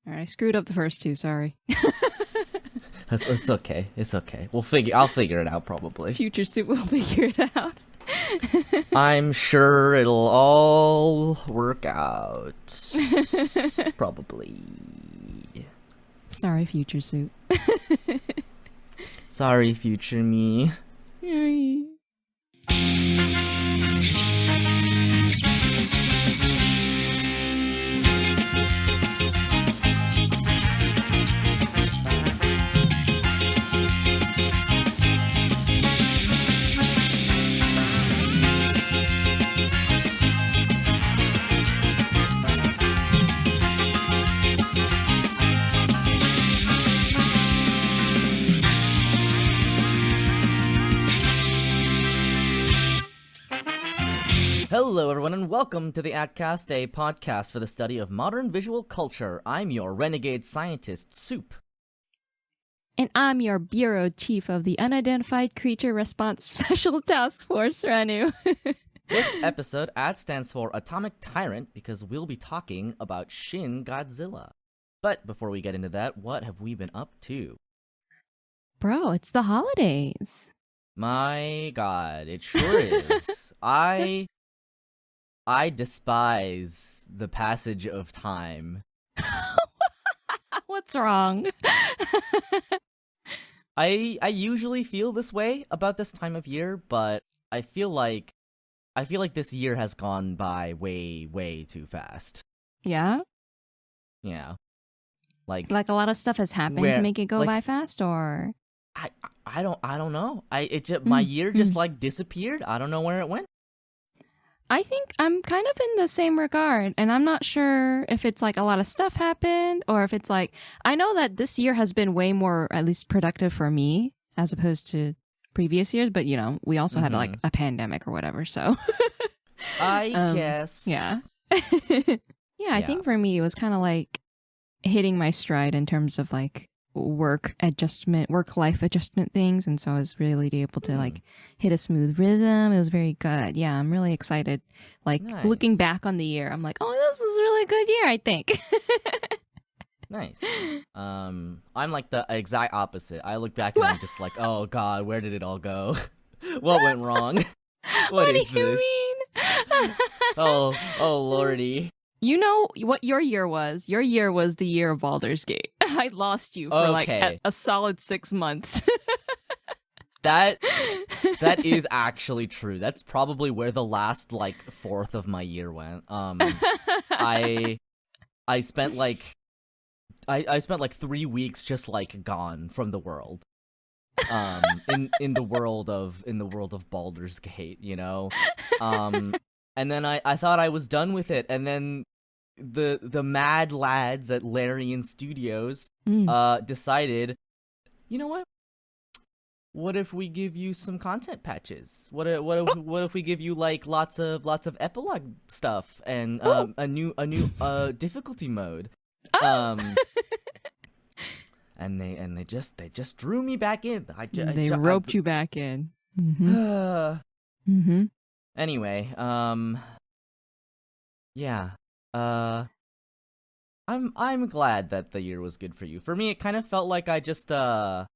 Alright, I screwed up the first two, sorry. It's okay. It's okay. I'll figure it out probably. Future Soup will figure it out. I'm sure it'll all work out. Probably. Sorry, Future Soup. Sorry, future me. Hello, everyone, and welcome to the Actcast, a podcast for the study of modern visual culture. I'm your renegade scientist, Soup. And I'm your bureau chief of the Unidentified Creature Response Special Task Force, Renu. This episode, AT stands for Atomic Tyrant, because we'll be talking about Shin Godzilla. But before we get into that, what have we been up to? Bro, it's the holidays. My god, it sure is. I despise the passage of time. What's wrong? I usually feel this way about this time of year, but I feel like this year has gone by way too fast. Yeah? Yeah. Like a lot of stuff has happened to make it go by fast, or I don't know. My year just like disappeared. I don't know where it went. I think I'm kind of in the same regard, and I'm not sure if it's like a lot of stuff happened or if it's like, I know that this year has been way more, at least productive for me as opposed to previous years, but you know, we also had like a pandemic or whatever, so. I guess. Yeah. I think for me it was kind of like hitting my stride in terms of like work-life adjustment things, and so I was really able to like hit a smooth rhythm. It was very good. Yeah, I'm really excited. Like looking back on the year, I'm like, oh, this was a really good year, I think. Nice. I'm like the exact opposite. I look back and I'm just like, oh god, where did it all go? What went wrong? What is do you this? mean? Oh lordy. You know what your year was? Your year was the year of Baldur's Gate. I lost you for like a solid 6 months. That is actually true. That's probably where the last like fourth of my year went. I spent like 3 weeks just like gone from the world. In the world of Baldur's Gate, you know. And then I thought I was done with it, and then the mad lads at Larian Studios decided, you know what? What if we give you some content patches? What if we give you like lots of epilogue stuff and a new difficulty mode? And they just drew me back in. They roped you back in. Mm-hmm. Anyway, yeah. I'm glad that the year was good for you. For me, it kind of felt like I just I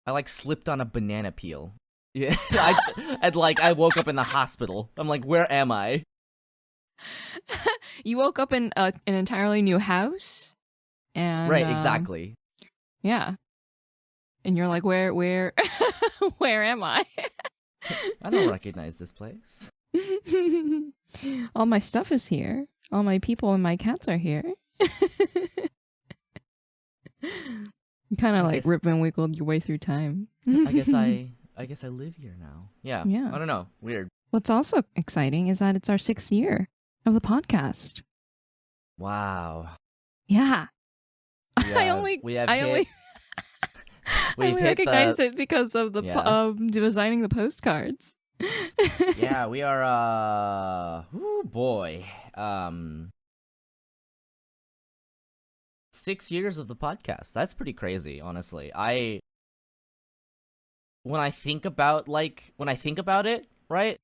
like slipped on a banana peel. Yeah, I woke up in the hospital. I'm like, where am I? You woke up in an entirely new house, and right, exactly. Yeah, and you're like, where, where am I? I don't recognize this place. All my stuff is here. All my people and my cats are here. You kind of like rip and wiggled your way through time. I guess I live here now. Yeah. I don't know. Weird. What's also exciting is that it's our 6th year of the podcast. Wow. Yeah. I only recognized it because of the designing the postcards. Yeah, we are oh boy. 6 years of the podcast. That's pretty crazy, honestly. When I think about it, right?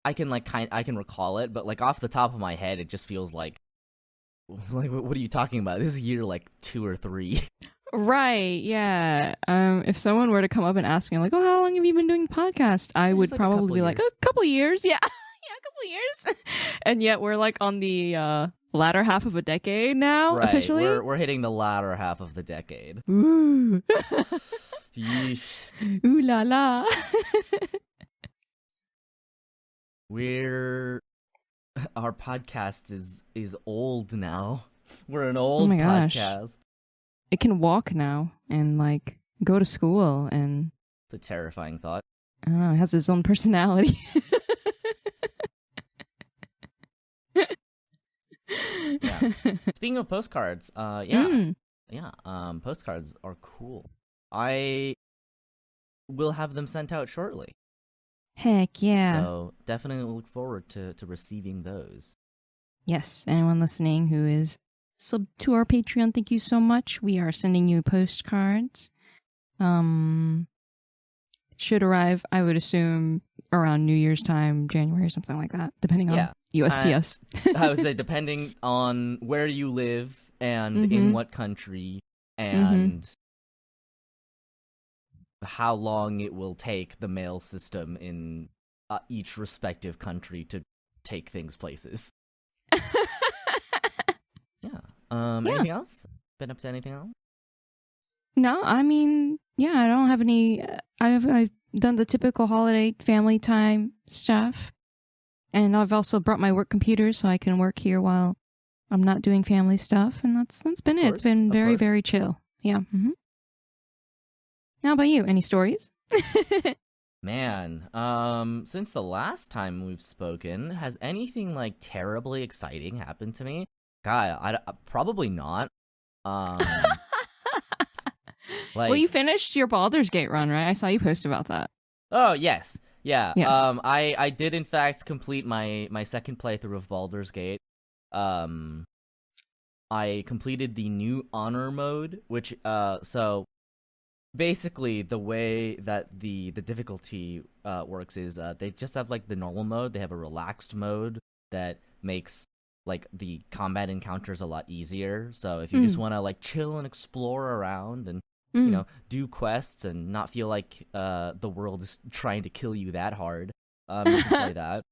I can recall it, but like off the top of my head, it just feels like Like, what are you talking about? This is year like 2 or 3. Right, yeah. If someone were to come up and ask me, like, oh, how long have you been doing podcast? I would like probably be like, years. a couple years. Yeah, yeah, a couple years. And yet we're like on the latter half of a decade now, Right. officially. We're hitting the latter half of the decade. Ooh. Yeesh. Ooh la la. Our podcast is old now. We're an old my gosh. podcast. It can walk now and like go to school, and It's a terrifying thought. I don't know, it has its own personality. Yeah. Speaking of postcards, postcards are cool. I will have them sent out shortly. Heck yeah. So definitely look forward to receiving those. Yes, anyone listening who is sub to our Patreon, thank you so much. We are sending you postcards. Should arrive, I would assume, around New Year's time, January, something like that, depending on USPS. I would say depending on where you live and in what country and how long it will take the mail system in each respective country to take things places. Anything else? Been up to anything else? No, I mean, yeah, I don't have any. I've done the typical holiday family time stuff, and I've also brought my work computer so I can work here while I'm not doing family stuff, and that's been it. It's been very, very chill. Yeah. How about you? Any stories? Man, since the last time we've spoken, has anything like terribly exciting happened to me? God, I probably not. Well, you finished your Baldur's Gate run, right? I saw you post about that. Oh, yes. Yeah. Yes. I did in fact complete my second playthrough of Baldur's Gate. I completed the new honor mode, which so basically the way that the difficulty works is they just have like the normal mode. They have a relaxed mode that makes like the combat encounters a lot easier. So if you just want to like chill and explore around and you know, do quests and not feel like the world is trying to kill you that hard, you can play that.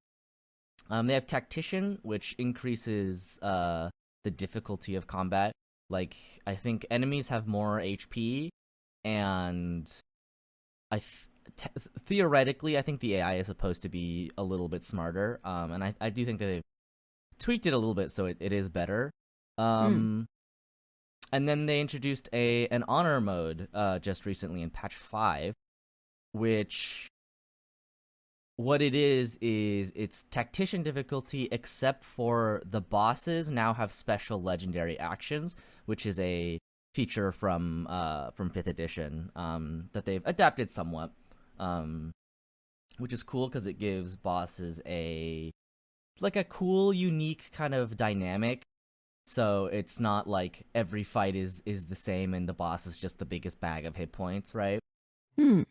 They have Tactician, which increases the difficulty of combat. Like, I think enemies have more HP, and theoretically, I think the AI is supposed to be a little bit smarter, and I do think that they've tweaked it a little bit so it is better. And then they introduced an honor mode just recently in patch 5, which what it is it's tactician difficulty, except for the bosses now have special legendary actions, which is a feature from 5th edition that they've adapted somewhat, which is cool because it gives bosses a cool, unique kind of dynamic. So it's not like every fight is the same and the boss is just the biggest bag of hit points, right? And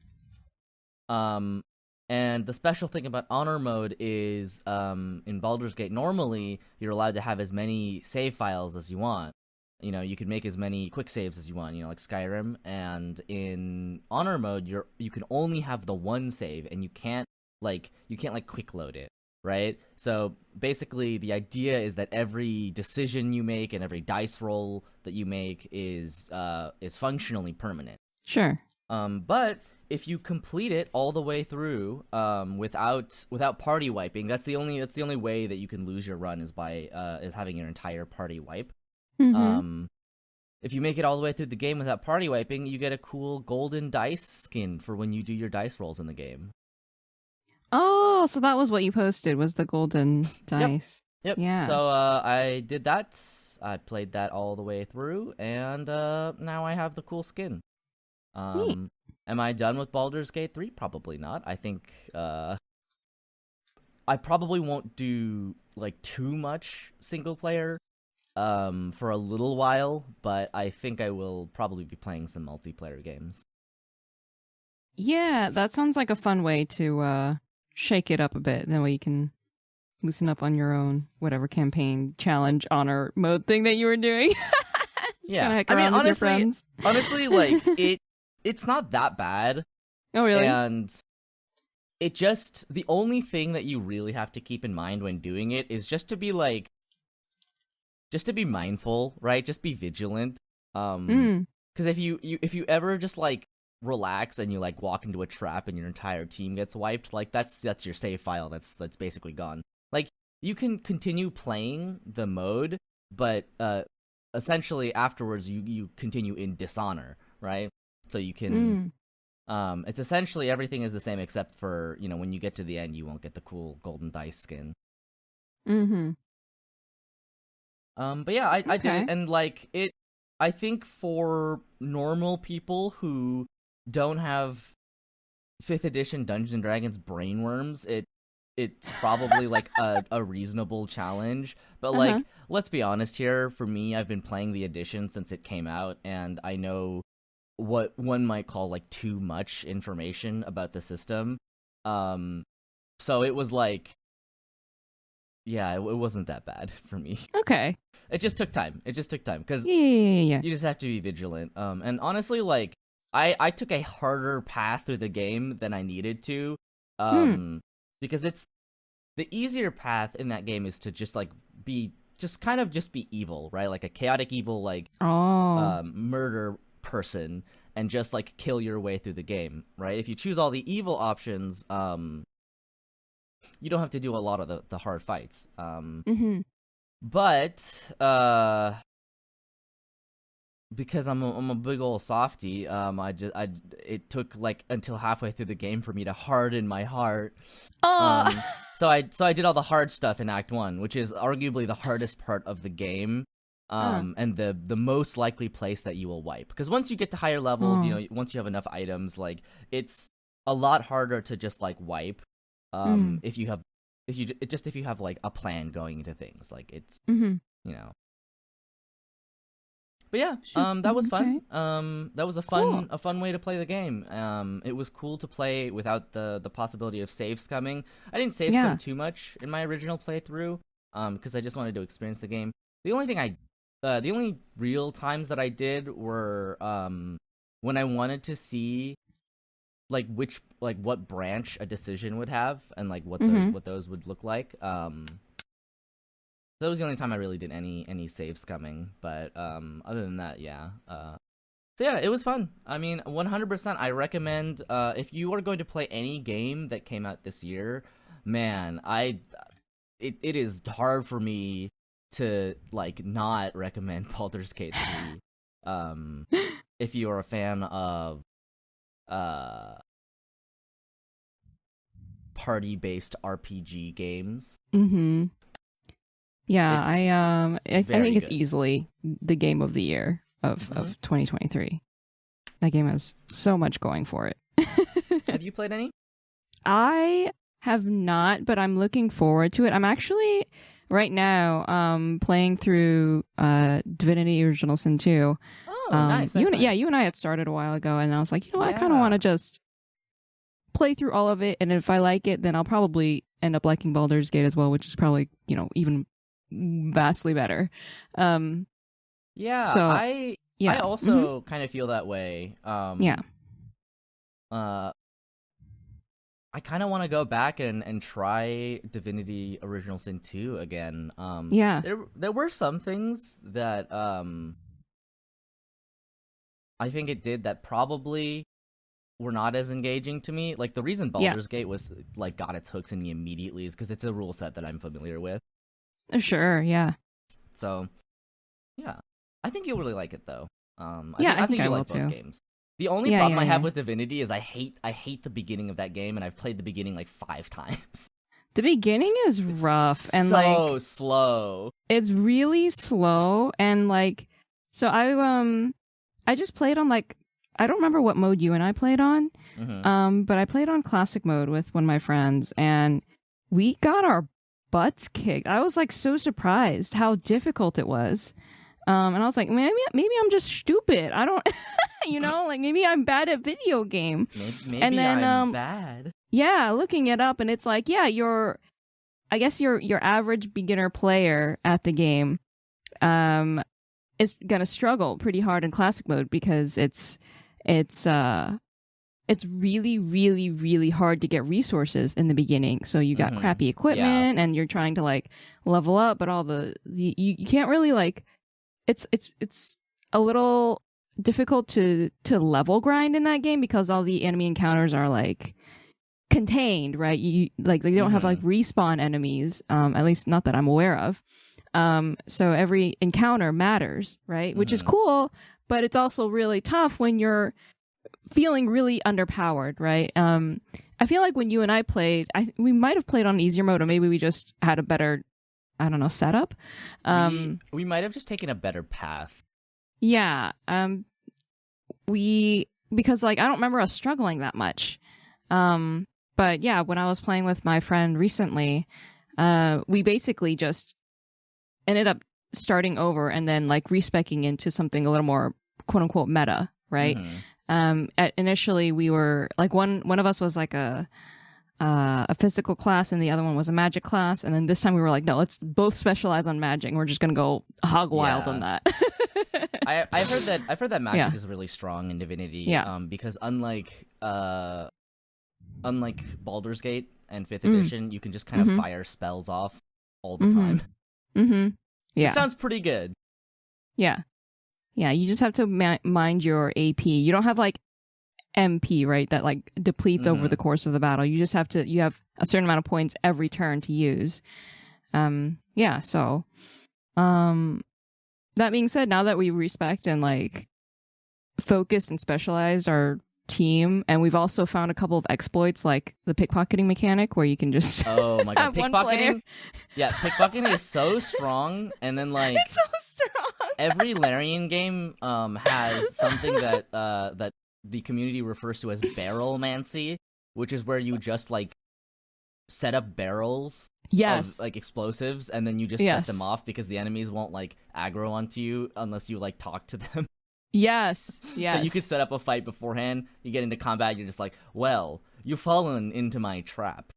the special thing about honor mode is in Baldur's Gate, normally you're allowed to have as many save files as you want. You know, you can make as many quick saves as you want, you know, like Skyrim. And in honor mode, you can only have the one save, and you can't quick load it. Right? So basically the idea is that every decision you make and every dice roll that you make is functionally permanent. Sure. But if you complete it all the way through without party wiping, that's the only way that you can lose your run is by having your entire party wipe. If you make it all the way through the game without party wiping, you get a cool golden dice skin for when you do your dice rolls in the game. Oh, so that was what you posted, was the golden dice. Yep. Yeah. So I did that. I played that all the way through, and now I have the cool skin. Am I done with Baldur's Gate 3? Probably not. I think I probably won't do like too much single player for a little while, but I think I will probably be playing some multiplayer games. Yeah, that sounds like a fun way to shake it up a bit. That way you can loosen up on your own whatever campaign challenge honor mode thing that you were doing. Yeah, I mean, honestly, like it's not that bad. Oh, really? And it just, the only thing that you really have to keep in mind when doing it is just to be mindful, right? Just be vigilant. Because if you ever just like relax and you like walk into a trap and your entire team gets wiped, like that's your save file. That's basically gone. Like you can continue playing the mode, but essentially afterwards you continue in dishonor, right? So you can it's essentially everything is the same except for, when you get to the end you won't get the cool golden dice skin. But yeah, I did it, and like it, I think for normal people who don't have 5th edition Dungeons and Dragons brainworms, it's probably like a reasonable challenge. But like, let's be honest here, for me, I've been playing the edition since it came out, and I know what one might call like too much information about the system. So it was like, yeah, it wasn't that bad for me. Okay. It just took time. Because yeah. you just have to be vigilant. And honestly, like, I took a harder path through the game than I needed to. Because it's the easier path in that game is to just like be evil, right? Like a chaotic evil, like murder person, and just like kill your way through the game, right? If you choose all the evil options, you don't have to do a lot of the hard fights. But because I'm a big old softy, it took like until halfway through the game for me to harden my heart. So I did all the hard stuff in Act 1, which is arguably the hardest part of the game. And the most likely place that you will wipe, because once you get to higher levels, once you have enough items, like it's a lot harder to just like wipe. If you have like a plan going into things, like it's But yeah, that was fun. That was a fun way to play the game. It was cool to play without the possibility of saves coming. I didn't save scum too much in my original playthrough, because I just wanted to experience the game. The only real times that I did were when I wanted to see like what branch a decision would have, and like what those would look like. That was the only time I really did any save scumming, but other than that, yeah. So yeah, it was fun. I mean, 100%. I recommend if you are going to play any game that came out this year, man, it is hard for me to like not recommend Baldur's Gate 3. If you are a fan of party-based RPG games. Yeah, I think it's good. Easily the game of the year of 2023. That game has so much going for it. Have you played any? I have not, but I'm looking forward to it. I'm actually right now playing through Divinity Original Sin 2. Oh, nice. Yeah, you and I had started a while ago, and I was like, I kind of want to just play through all of it, and if I like it, then I'll probably end up liking Baldur's Gate as well, which is probably, even vastly better. I also kind of feel that way. I kind of want to go back and try Divinity Original Sin 2 again. There were some things that I think it did that probably were not as engaging to me. Like the reason Baldur's Gate was like got its hooks in me immediately is because it's a rule set that I'm familiar with. Sure, yeah. So, yeah, I think you'll really like it though. I think you'll will like both too. Games. The only problem I have with Divinity is I hate the beginning of that game, and I've played the beginning like 5 times. The beginning is rough and so like slow. It's really slow, and like so I just played on like I don't remember what mode you and I played on, but I played on classic mode with one of my friends, and we got our butts kicked. I was like so surprised how difficult it was. And I was like, maybe I'm just stupid. I don't, like maybe I'm bad at video game. Maybe I'm bad. Yeah, looking it up, and it's like, yeah, I guess your average beginner player at the game is gonna struggle pretty hard in classic mode because it's really, really, really hard to get resources in the beginning. So you got crappy equipment and you're trying to like level up, but all you can't really like it's a little difficult to level grind in that game because all the enemy encounters are like contained, right? You like they don't have like respawn enemies, at least not that I'm aware of. So every encounter matters, right? Which is cool, but it's also really tough when you're feeling really underpowered, right? I feel like when you and I played, we might have played on easier mode, or maybe we just had a better, I don't know, setup. We might have just taken a better path. Yeah. Because like I don't remember us struggling that much. But yeah, when I was playing with my friend recently, we basically just ended up starting over and then like respecing into something a little more quote unquote meta, right? Initially we were like one of us was like a physical class and the other one was a magic class, and then this time we were like, no, let's both specialize on magic and we're just gonna go hog wild on that. I've heard that magic is really strong in Divinity. Because unlike Baldur's Gate and 5th edition, you can just kind of fire spells off all the time. Yeah, it sounds pretty good. Yeah, you just have to mind your AP. You don't have like MP, right? That like depletes over the course of the battle. You just have you have a certain amount of points every turn to use. So that being said, now that we respect and like focused and specialized our team, and we've also found a couple of exploits like the pickpocketing mechanic where you can just oh my god, pickpocketing. Yeah, pickpocketing is so strong, and then like it's so strong. Every Larian game has something that the community refers to as barrelmancy, which is where you just like set up barrels of like explosives, and then you just set them off because the enemies won't like aggro onto you unless you like talk to them. Yes. So you could set up a fight beforehand, you get into combat, you're just like, well, you've fallen into my trap.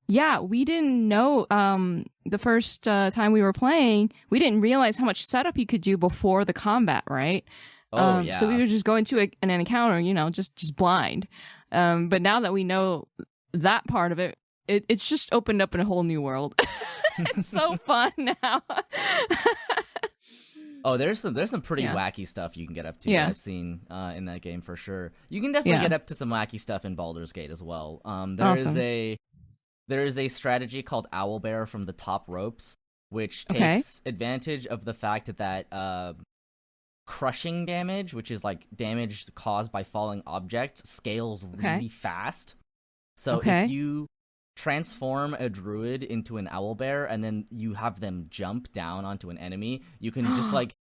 Yeah, we didn't know the first time we were playing, we didn't realize how much setup you could do before the combat, right? So we would just go into an encounter, you know, just blind. But now that we know that part of it, it's just opened up in a whole new world. It's so fun now. Oh, there's some pretty wacky stuff you can get up to that I've seen in that game for sure. You can definitely get up to some wacky stuff in Baldur's Gate as well. There is a strategy called Owlbear from the top ropes, which takes advantage of the fact that crushing damage, which is like damage caused by falling objects, scales really fast. So if you transform a druid into an owlbear and then you have them jump down onto an enemy, you can just like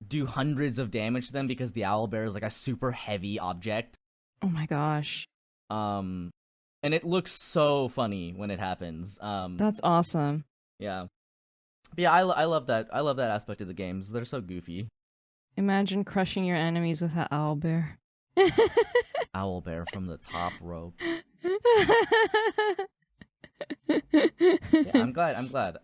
do hundreds of damage to them because the owlbear is like a super heavy object. Oh my gosh. And it looks so funny when it happens. That's awesome. Yeah. But yeah, I love that. I love that aspect of the games. They're so goofy. Imagine crushing your enemies with that owlbear. Owlbear from the top rope. I'm glad.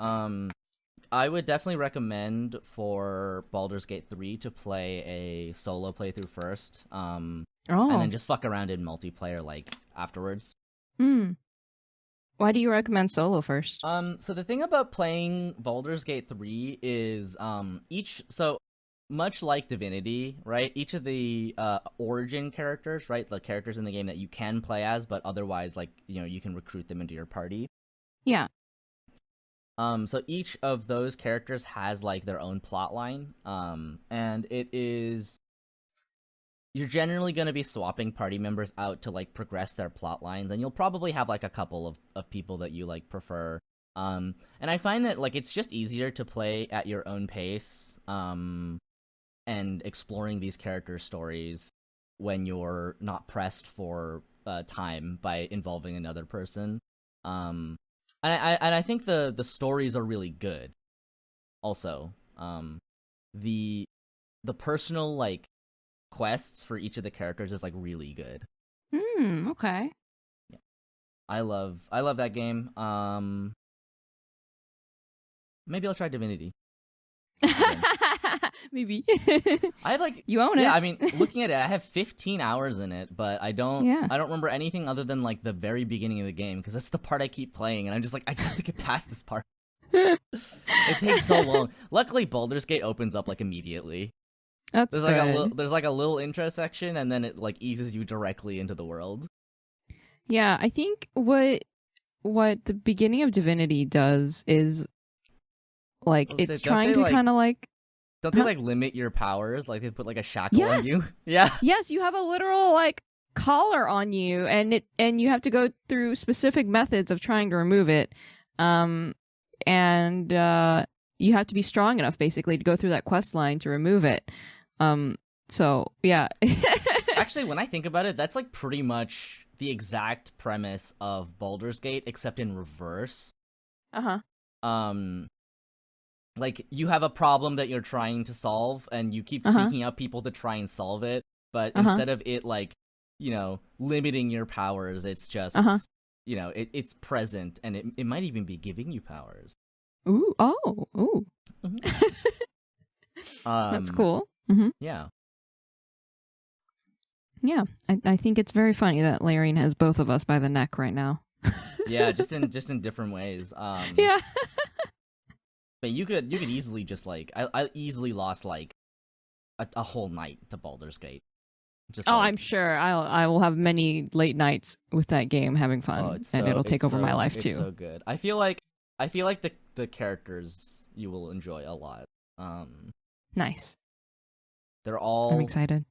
I would definitely recommend for Baldur's Gate 3 to play a solo playthrough first. And then just fuck around in multiplayer like afterwards. Why do you recommend solo first? So the thing about playing Baldur's Gate 3 is so much like Divinity, right? Each of the origin characters, right? The characters in the game that you can play as, but otherwise, like, you know, you can recruit them into your party. Yeah. So each of those characters has like their own plot line. And it is you're generally going to be swapping party members out to like progress their plot lines, and you'll probably have like a couple of people that you like prefer. And I find that like it's just easier to play at your own pace. And exploring these character stories when you're not pressed for time by involving another person. And I think the stories are really good. Also, the personal like quests for each of the characters is like really good. Okay. Yeah. I love that game. Maybe I'll try Divinity. Maybe. I have like you own it. Yeah, I mean, looking at it, I have 15 hours in it, but I don't remember anything other than like the very beginning of the game because that's the part I keep playing, and I'm just like, I just have to get past this part. It takes so long. Luckily, Baldur's Gate opens up like immediately. That's good. There's like a little intro section, and then it like eases you directly into the world. Yeah, I think what the beginning of Divinity does is like it's trying to kind of like. Don't they like limit your powers? Like they put like a shackle on you? Yeah. Yes, you have a literal like collar on you, and you have to go through specific methods of trying to remove it. And you have to be strong enough basically to go through that quest line to remove it. So yeah. Actually, when I think about it, that's like pretty much the exact premise of Baldur's Gate, except in reverse. Like, you have a problem that you're trying to solve, and you keep seeking out people to try and solve it, but instead of it, like, you know, limiting your powers, it's just, you know, it's present, and it might even be giving you powers. Ooh, oh, ooh. That's cool. Yeah. Yeah, I think it's very funny that Larian has both of us by the neck right now. Yeah, just in different ways. Yeah. But you could easily just like I easily lost like a whole night to Baldur's Gate. Just like, I'm sure I will have many late nights with that game having fun, and it'll take over my life too. It's so good. I feel like the characters you will enjoy a lot. Nice. They're all. I'm excited.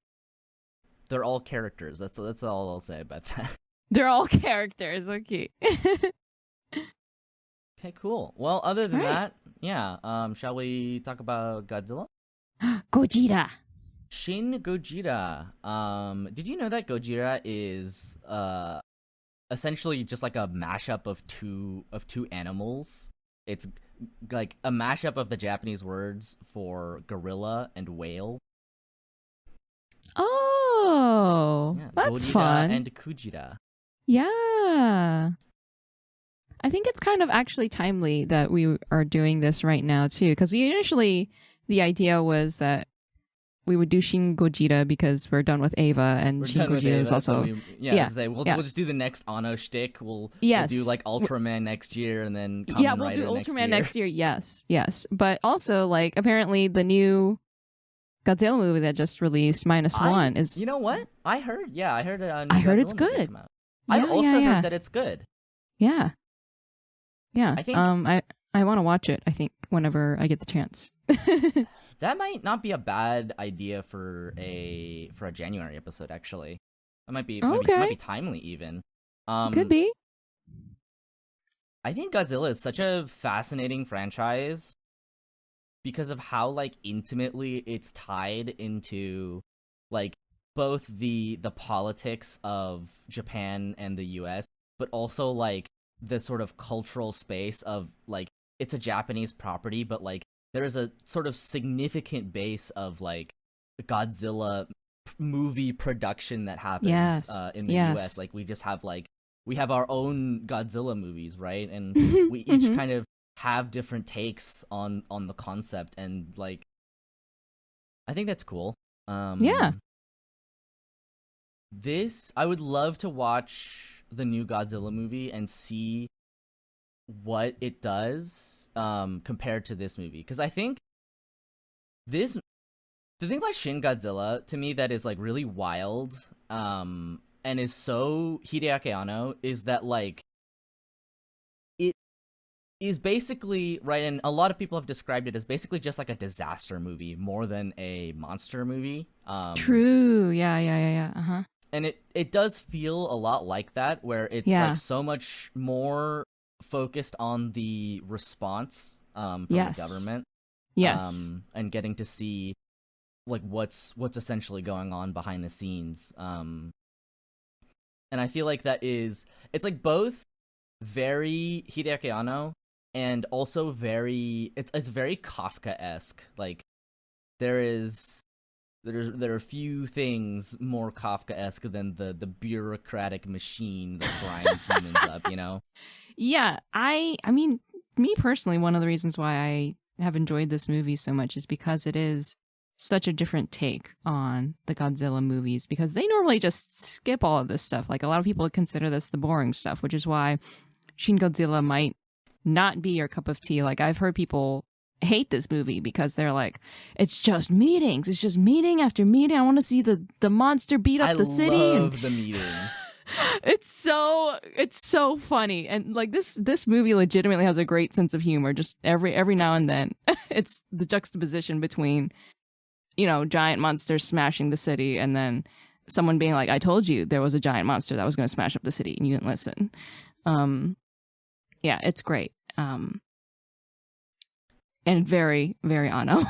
They're all characters. That's all I'll say about that. They're all characters. Okay. Okay, cool. Well, other than that, yeah. Shall we talk about Godzilla? Gojira. Shin Gojira. Did you know that Gojira is essentially just like a mashup of two animals? It's like a mashup of the Japanese words for gorilla and whale. Oh, yeah, that's Gojira fun. And Kujira. Yeah. I think it's kind of actually timely that we are doing this right now too, because initially the idea was that we would do Shin Gojira because we're done with Ava, and Shin Gojira is also we'll just do the next Anno shtick. We'll do like Ultraman next year, and then Kamen we'll Rider do Ultraman next year. Yes, but also like apparently the new Godzilla movie that just released -1 is. You know what? I heard it. I heard it's good. I've also heard that it's good. Yeah. Yeah. I think I want to watch it, I think, whenever I get the chance. That might not be a bad idea for a January episode, actually. That might be timely even. Could be. I think Godzilla is such a fascinating franchise because of how like intimately it's tied into like both the politics of Japan and the US, but also like the sort of cultural space of like it's a Japanese property, but like there's a sort of significant base of like Godzilla movie production that happens in the US. Like we just have we have our own Godzilla movies, right? And we each kind of have different takes on the concept, and like I think that's cool. I would love to watch the new Godzilla movie and see what it does compared to this movie, because I think the thing about Shin Godzilla to me that is like really wild and is so Hideaki Anno is that like it is basically right, and a lot of people have described it as basically just like a disaster movie more than a monster movie. True. Yeah. And it does feel a lot like that, where it's like so much more focused on the response from the government. Yes. And getting to see like what's essentially going on behind the scenes. And I feel like it's like both very Hideaki Anno and also it's very Kafka-esque. Like there are few things more Kafka-esque than the bureaucratic machine that grinds humans up, you know? Yeah, I mean, me personally, one of the reasons why I have enjoyed this movie so much is because it is such a different take on the Godzilla movies, because they normally just skip all of this stuff. Like, a lot of people consider this the boring stuff, which is why Shin Godzilla might not be your cup of tea. Like, I've heard people hate this movie because they're like, it's just meetings. It's just meeting after meeting. I want to see the monster beat up the city. I love the meetings. It's so funny, and like this movie legitimately has a great sense of humor. Just every now and then, it's the juxtaposition between, you know, giant monsters smashing the city, and then someone being like, "I told you there was a giant monster that was going to smash up the city, and you didn't listen." Yeah, it's great, and very, very Anno.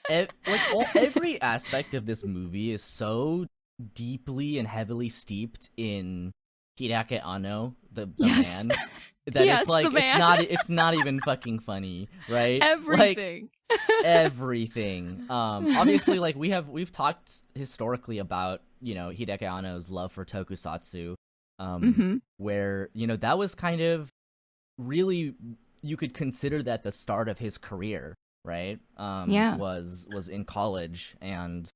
Every aspect of this movie is so deeply and heavily steeped in Hideaki Anno, the Yes. man, that Yes, it's like the man. it's not even fucking funny, right? Everything. Like, everything. Obviously, like we've talked historically about, you know, Hideaki Anno's love for tokusatsu, where, you know, that was kind of really, you could consider that the start of his career, right? Yeah. Was in college and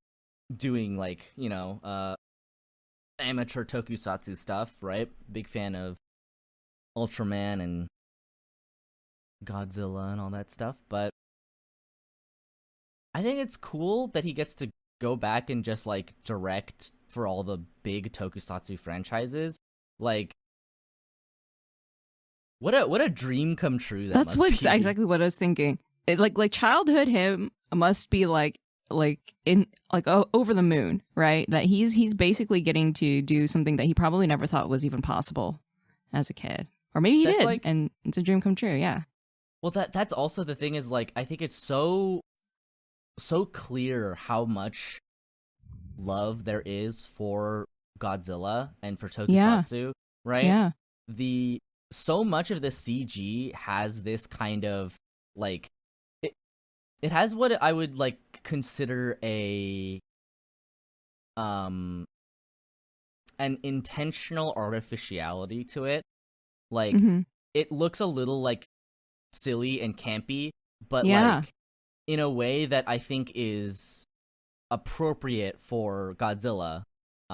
doing, like, you know, amateur tokusatsu stuff, right? Big fan of Ultraman and Godzilla and all that stuff, but I think it's cool that he gets to go back and just, like, direct for all the big tokusatsu franchises. Like, what a dream come true That's must be. exactly what I was thinking. It, like childhood him must be like over the moon, right? That he's basically getting to do something that he probably never thought was even possible as a kid, or maybe he That's did, like, and it's a dream come true. Yeah. Well, that's also the thing, is, like, I think it's so clear how much love there is for Godzilla and for tokusatsu, right? Yeah. So much of the CG has this kind of, like, it has what I would, like, consider an intentional artificiality to it. Like, it looks a little, like, silly and campy, but like, in a way that I think is appropriate for Godzilla.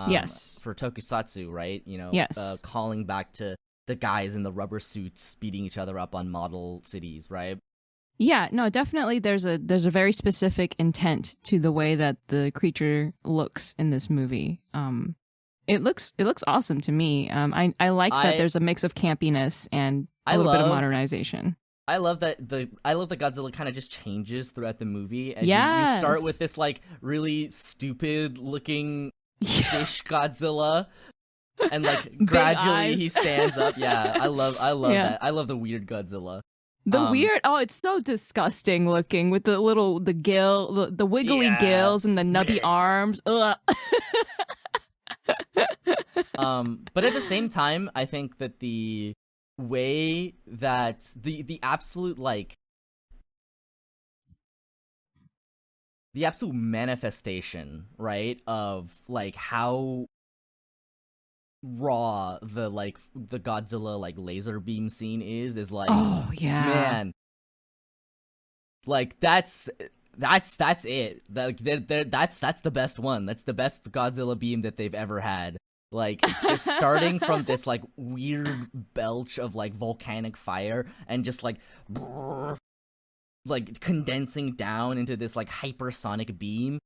Yes. For tokusatsu, right? You know, yes. Calling back to the guys in the rubber suits beating each other up on model cities, right? Yeah, no, definitely there's a very specific intent to the way that the creature looks in this movie. It looks awesome to me. I like that there's a mix of campiness and a little bit of modernization. I love that Godzilla kind of just changes throughout the movie, and you start with this, like, really stupid looking fish Godzilla, and, like, gradually he stands up. Yeah, I love that. I love the weird Godzilla. It's so disgusting looking with the wiggly gills and the nubby arms. Ugh. But at the same time, I think that the way that the absolute, like, the absolute manifestation, right, of, like, how raw the Godzilla, like, laser beam scene is like, oh yeah, man, like, that's it. That's that's the best one. That's the best Godzilla beam that they've ever had. Like, just starting from this, like, weird belch of, like, volcanic fire and just, like, like, condensing down into this, like, hypersonic beam.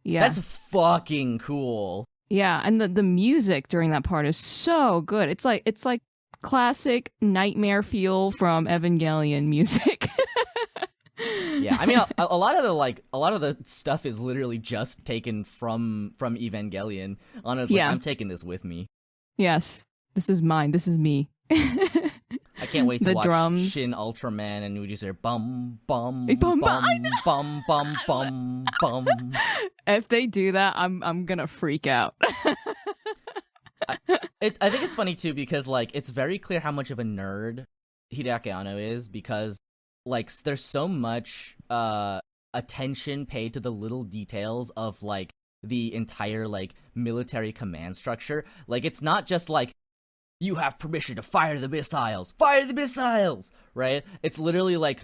Yeah, that's fucking cool. Yeah, and the music during that part is so good. It's like classic nightmare fuel from Evangelion music. Yeah, I mean, a lot of the stuff is literally just taken from Evangelion. Honestly, I'm taking this with me. Yes, this is mine. This is me. I can't wait to watch drums. Shin Ultraman, and we just hear bum bum bum bum bum bum bum. If they do that, I'm gonna freak out. I think it's funny too, because, like, it's very clear how much of a nerd Hideaki Anno is, because, like, there's so much attention paid to the little details of, like, the entire, like, military command structure. Like, it's not just like, you have permission to fire the missiles, right? It's literally like,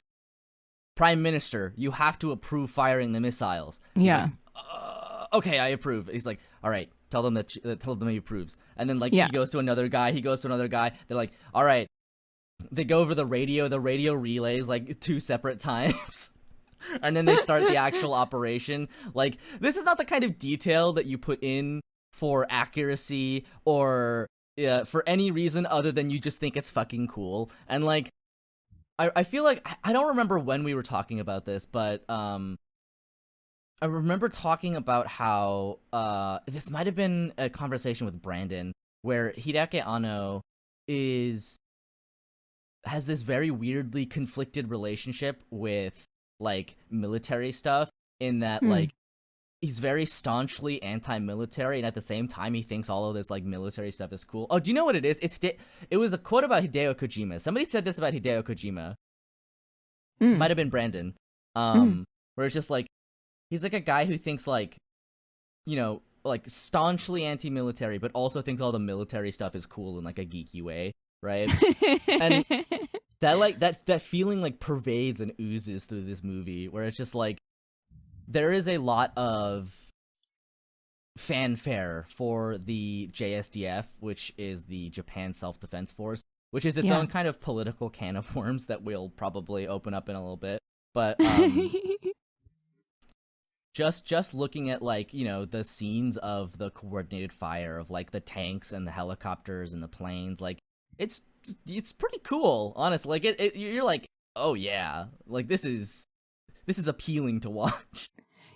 Prime Minister, you have to approve firing the missiles. Yeah. Like, okay, I approve. He's like, all right, tell them he approves. And then like Yeah. he goes to another guy. They're like, all right. They go over the radio. The radio relays like 2 separate times. And then they start the actual operation. Like, this is not the kind of detail that you put in for accuracy or for any reason other than you just think it's fucking cool. And like, I feel like, I don't remember when we were talking about this, but I remember talking about how this might have been a conversation with Brandon, where Hideaki Anno has this very weirdly conflicted relationship with like military stuff, in that like he's very staunchly anti-military, and at the same time he thinks all of this like military stuff is cool. Oh, do you know what it is? It was a quote about Hideo Kojima. Somebody said this about Hideo Kojima. Might have been Brandon. Where it's just like, he's like a guy who thinks like, you know, like staunchly anti-military, but also thinks all the military stuff is cool in like a geeky way, right? And that like that feeling like pervades and oozes through this movie, where it's just like, there is a lot of fanfare for the JSDF, which is the Japan Self-Defense Force, which is its own kind of political can of worms that we'll probably open up in a little bit. But just looking at like, you know, the scenes of the coordinated fire of like the tanks and the helicopters and the planes, like it's pretty cool, honestly. Like you're like, oh yeah, like this is appealing to watch.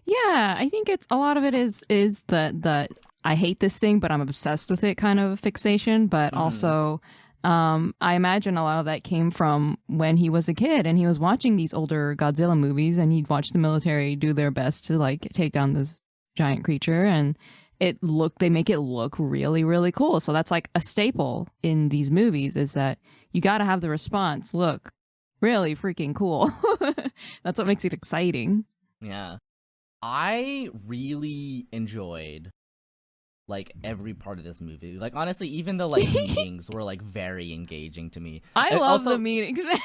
Yeah, I think it's a lot of it is the I hate this thing, but I'm obsessed with it kind of fixation. But also, I imagine a lot of that came from when he was a kid and he was watching these older Godzilla movies, and he'd watch the military do their best to like take down this giant creature, and they make it look really, really cool. So that's like a staple in these movies, is that you got to have the response look really freaking cool. That's what makes it exciting. Yeah. I really enjoyed like every part of this movie. Like honestly, even the like meetings were like very engaging to me. I love the meetings, man.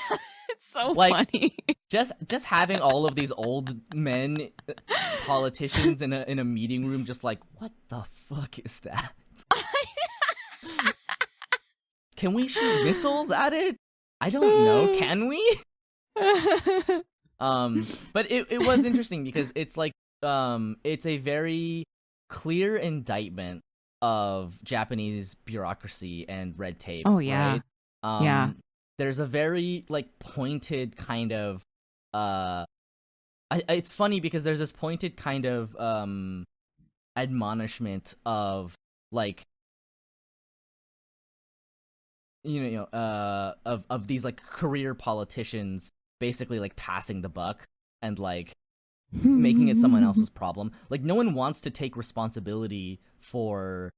It's so like, funny. Just having all of these old men politicians in a meeting room, just like, what the fuck is that? Can we shoot missiles at it? I don't know. Can we? But it was interesting because it's like it's a very clear indictment of Japanese bureaucracy and red tape. Oh yeah. Right? Yeah. There's a very like pointed kind of it's funny because there's this pointed kind of admonishment of like, of these like career politicians basically like passing the buck and like making it someone else's problem. Like no one wants to take responsibility for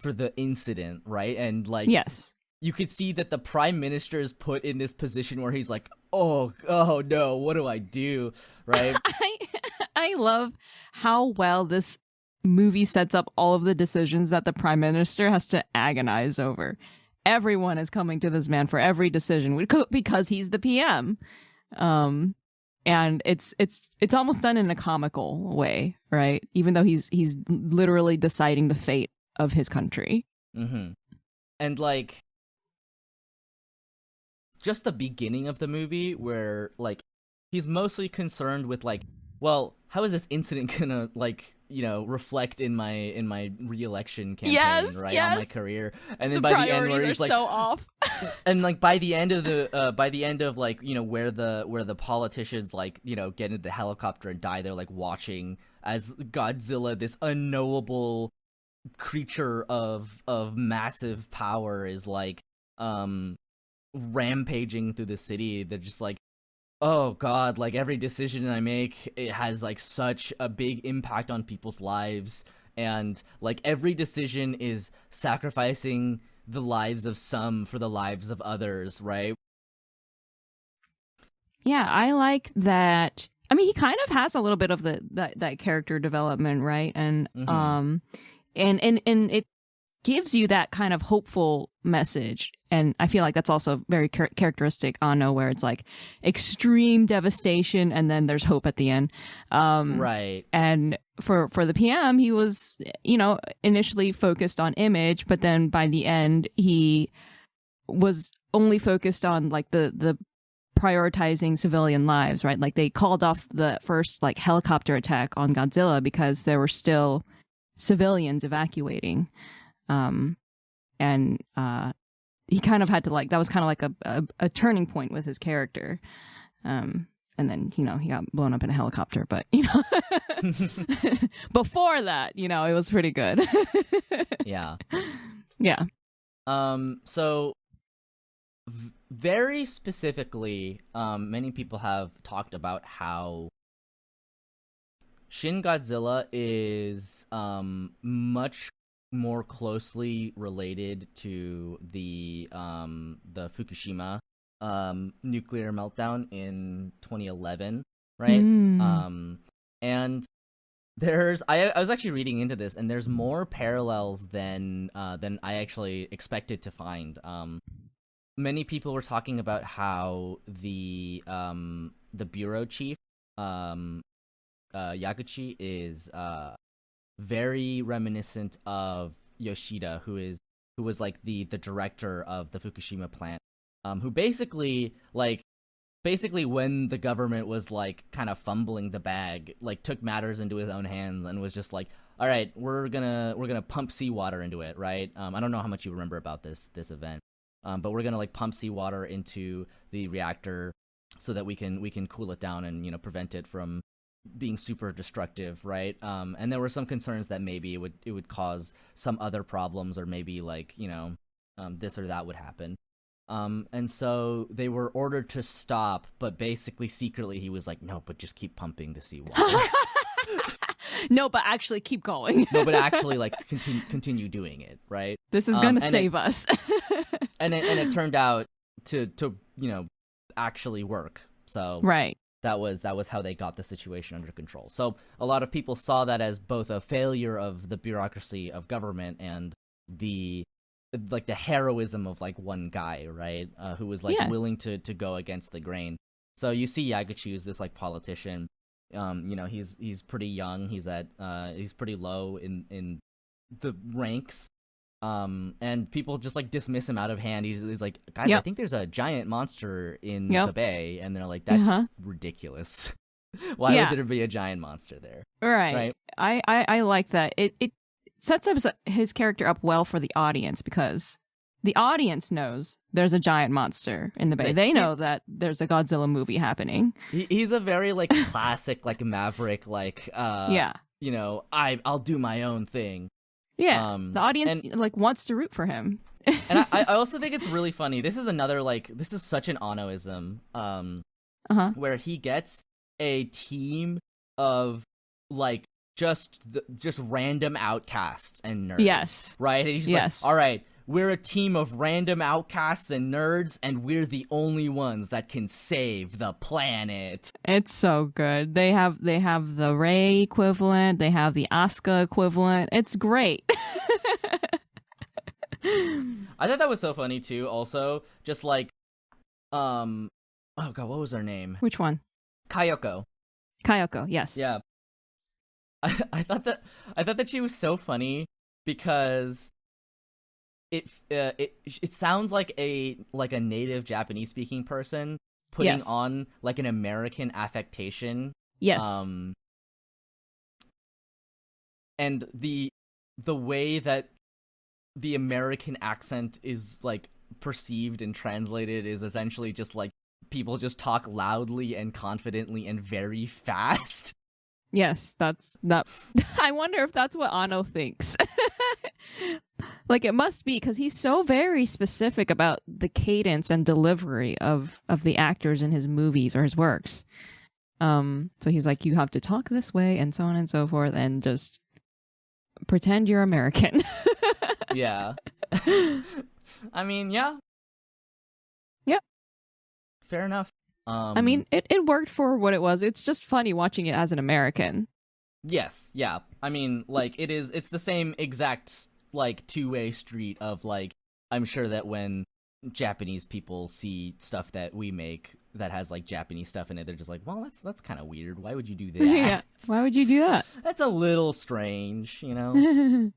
the incident, right? And like, yes, you could see that the prime minister is put in this position where he's like, oh no, what do I do, right? I love how well this movie sets up all of the decisions that the prime minister has to agonize over. Everyone is coming to this man for every decision because he's the PM. And it's almost done in a comical way, right? Even though he's literally deciding the fate of his country. Mm-hmm. And like, just the beginning of the movie where like he's mostly concerned with like, well, how is this incident gonna like, reflect in my re-election campaign, right? Yes. On my career. And then the by the end where he's like so off. and like by the end of like, where the politicians like, get into the helicopter and die, they're like watching as Godzilla, this unknowable creature of massive power, is like rampaging through the city. They're just like, oh god, like every decision I make, it has like such a big impact on people's lives, and like every decision is sacrificing the lives of some for the lives of others, right? Yeah, I like that. I mean, he kind of has a little bit of that character development, right? And and it gives you that kind of hopeful message. And I feel like that's also very characteristic Anno, where it's like extreme devastation and then there's hope at the end. Right. And for the PM, he was, initially focused on image, but then by the end, he was only focused on like the prioritizing civilian lives, right? Like they called off the first like helicopter attack on Godzilla because there were still civilians evacuating. And he kind of had to that was kind of like a turning point with his character. And then, he got blown up in a helicopter, but, before that, it was pretty good. Yeah. Yeah. So very specifically, many people have talked about how Shin Godzilla is much more closely related to the Fukushima nuclear meltdown in 2011, right? And there's I was actually reading into this, and there's more parallels than I actually expected to find. Many people were talking about how the bureau chief Yaguchi is very reminiscent of Yoshida, who was like the director of the Fukushima plant, who basically when the government was like kind of fumbling the bag, like took matters into his own hands and was just like, all right, we're gonna pump seawater into it, right? I don't know how much you remember about this event, but we're gonna like pump seawater into the reactor so that we can cool it down and prevent it from being super destructive, right? And there were some concerns that maybe it would cause some other problems, or maybe like this or that would happen. And so they were ordered to stop, but basically secretly he was like, no, but just keep pumping the seawater. No, but actually keep going. No, but actually like continue doing it, right? This is gonna save us. and it turned out to actually work. So right. That was how they got the situation under control. So a lot of people saw that as both a failure of the bureaucracy of government and the heroism of like one guy, right? Who was like willing to go against the grain. So you see Yaguchi is this like politician. He's pretty young. He's pretty low in the ranks. And people just like dismiss him out of hand. He's like, guys, I think there's a giant monster in the bay, and they're like, that's ridiculous. Why would there be a giant monster there? Right. I like that. It sets up his character up well for the audience, because the audience knows there's a giant monster in the bay. They know that there's a Godzilla movie happening. He's a very like classic like maverick, like I'll do my own thing. Yeah, the audience wants to root for him. And I also think it's really funny. This is another this is such an Annoism, where he gets a team of like just random outcasts and nerds. Yes, right. And he's like, all right, we're a team of random outcasts and nerds, and we're the only ones that can save the planet. It's so good. They have the Rei equivalent. They have the Asuka equivalent. It's great. I thought that was so funny too. Also, just like, oh god, what was her name? Which one? Kayoko. Yes. Yeah. I thought that she was so funny because it sounds like a native Japanese speaking person putting on like an American affectation. Yes. And the way that the American accent is like perceived and translated is essentially just like people just talk loudly and confidently and very fast. Yes, that's that. I wonder if that's what Anno thinks. Like, it must be, because he's so very specific about the cadence and delivery of the actors in his movies or his works. So he's like, you have to talk this way and so on and so forth, and just pretend you're American. Yeah. I mean, yeah. Yep. Fair enough. I mean, it worked for what it was. It's just funny watching it as an American. Yes, yeah. I mean, like, it's the same exact like two-way street of like I'm sure that when Japanese people see stuff that we make that has like Japanese stuff in it, they're just like, well, that's kind of weird. Why would you do that? Yeah. Why would you do that? That's a little strange, you know.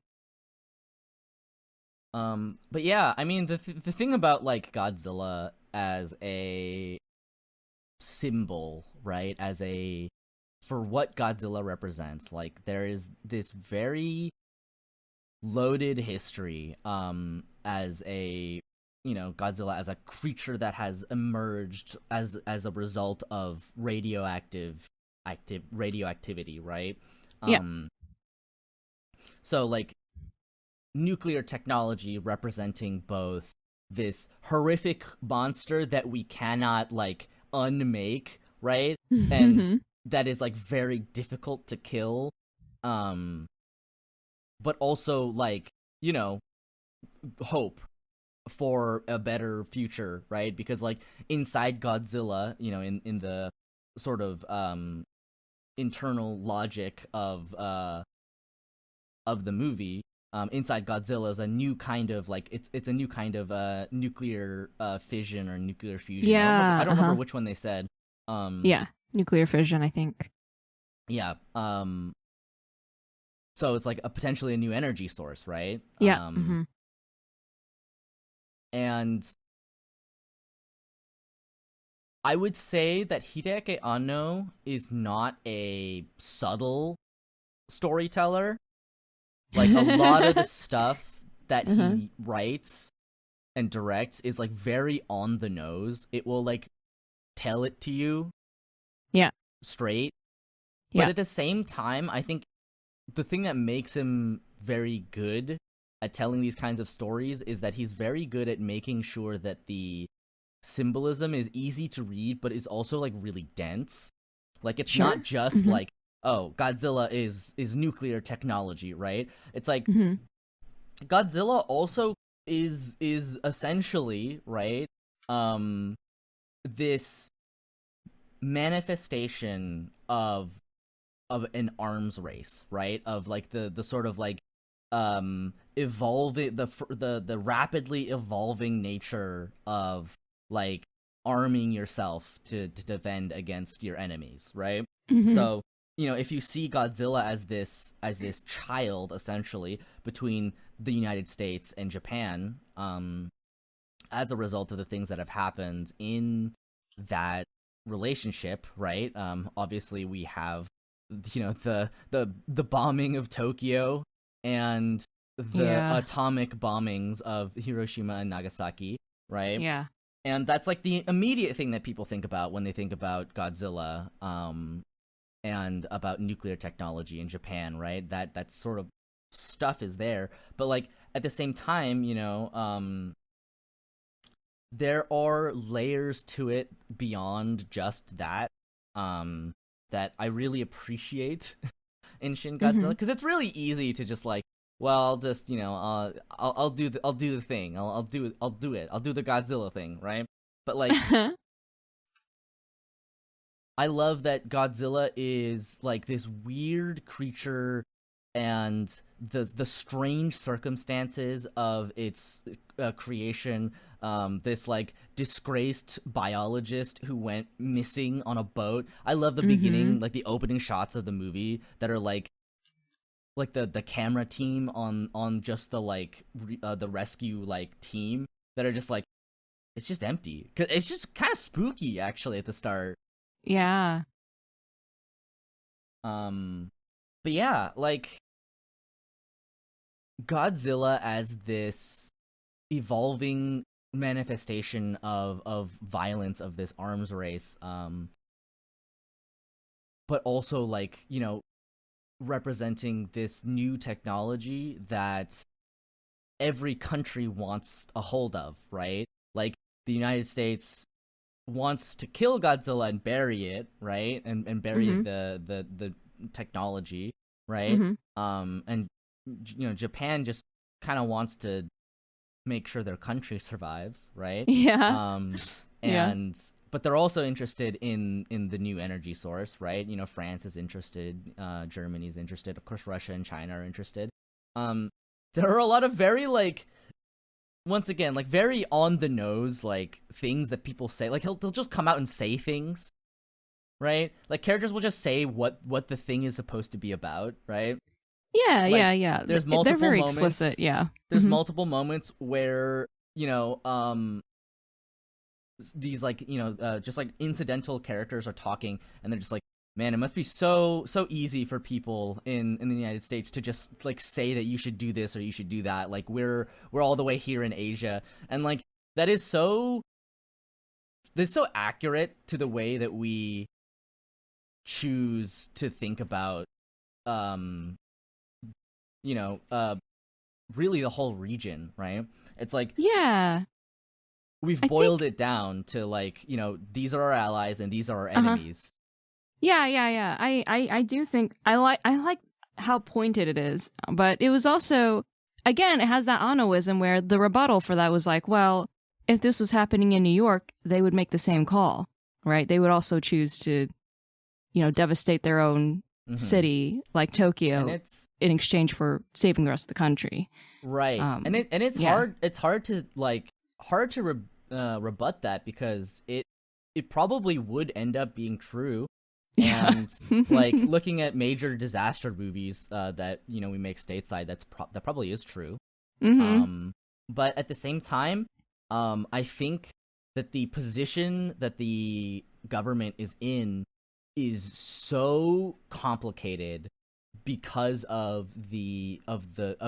But yeah, I mean the thing about like Godzilla as a symbol, right? As a for what Godzilla represents, like there is this very loaded history as a Godzilla as a creature that has emerged as a result of radioactivity, right? Yeah. So like nuclear technology representing both this horrific monster that we cannot like unmake, right? And that is like very difficult to kill. But also like, hope for a better future, right? Because like inside Godzilla, in the sort of internal logic of the movie, inside Godzilla is a new kind of like it's a new kind of nuclear fission or nuclear fusion. Yeah, I don't remember which one they said. Yeah, nuclear fission, I think. Yeah. So it's like potentially a new energy source, right? Yeah. And I would say that Hideaki Anno is not a subtle storyteller. Like a lot of the stuff that he writes and directs is like very on the nose. It will like tell it to you. Yeah. Straight. Yeah. But at the same time, I think the thing that makes him very good at telling these kinds of stories is that he's very good at making sure that the symbolism is easy to read, but is also like really dense. Like it's not just like, oh, Godzilla is nuclear technology, right? It's like Godzilla also is essentially, right, this manifestation of an arms race, right? Of like the sort of like evolving the rapidly evolving nature of like arming yourself to defend against your enemies, right? So if you see Godzilla as this child essentially between the United States and Japan, as a result of the things that have happened in that relationship, right? Obviously we have the bombing of Tokyo and the atomic bombings of Hiroshima and Nagasaki, right? Yeah. And that's like the immediate thing that people think about when they think about Godzilla, and about nuclear technology in Japan, right? That sort of stuff is there. But like at the same time, there are layers to it beyond just that, that I really appreciate in Shin Godzilla, because it's really easy to just like, well, I'll just I'll do the thing, I'll do it, I'll do the Godzilla thing, right? But like, I love that Godzilla is like this weird creature, and the strange circumstances of its creation. This like disgraced biologist who went missing on a boat. I love the beginning, like the opening shots of the movie that are like the camera team on just the like the rescue like team that are just like, it's just empty, 'cause it's just kind of spooky actually at the start. Yeah. But yeah, like Godzilla as this evolving manifestation of violence, of this arms race, but also like representing this new technology that every country wants a hold of, right? Like the United States wants to kill Godzilla and bury it, right? And bury the technology, right? And Japan just kind of wants to make sure their country survives, right? Yeah. But they're also interested in the new energy source, right? France is interested, Germany's interested, of course Russia and China are interested. there are a lot of very like, once again, like very on the nose like things that people say. Like they'll just come out and say things, right? Like characters will just say what the thing is supposed to be about, right? Yeah, Like, yeah. There's multiple They're very moments, explicit, yeah. There's multiple moments where, these like, just like incidental characters are talking and they're just like, man, it must be so easy for people in the United States to just like say that you should do this or you should do that. Like we're all the way here in Asia, and like that's so accurate to the way that we choose to think about really the whole region, right? It's like, yeah, we've boiled it down to like, these are our allies and these are our enemies. Yeah. I do think I like how pointed it is, but it was also, again, it has that Annoism where the rebuttal for that was like, well, if this was happening in New York, they would make the same call, right? They would also choose to, devastate their own city like Tokyo in exchange for saving the rest of the country, right? And it's hard. It's hard to rebut that because it probably would end up being true. And like looking at major disaster movies that we make stateside, that probably is true. But at the same time, I think that the position that the government is in is so complicated because of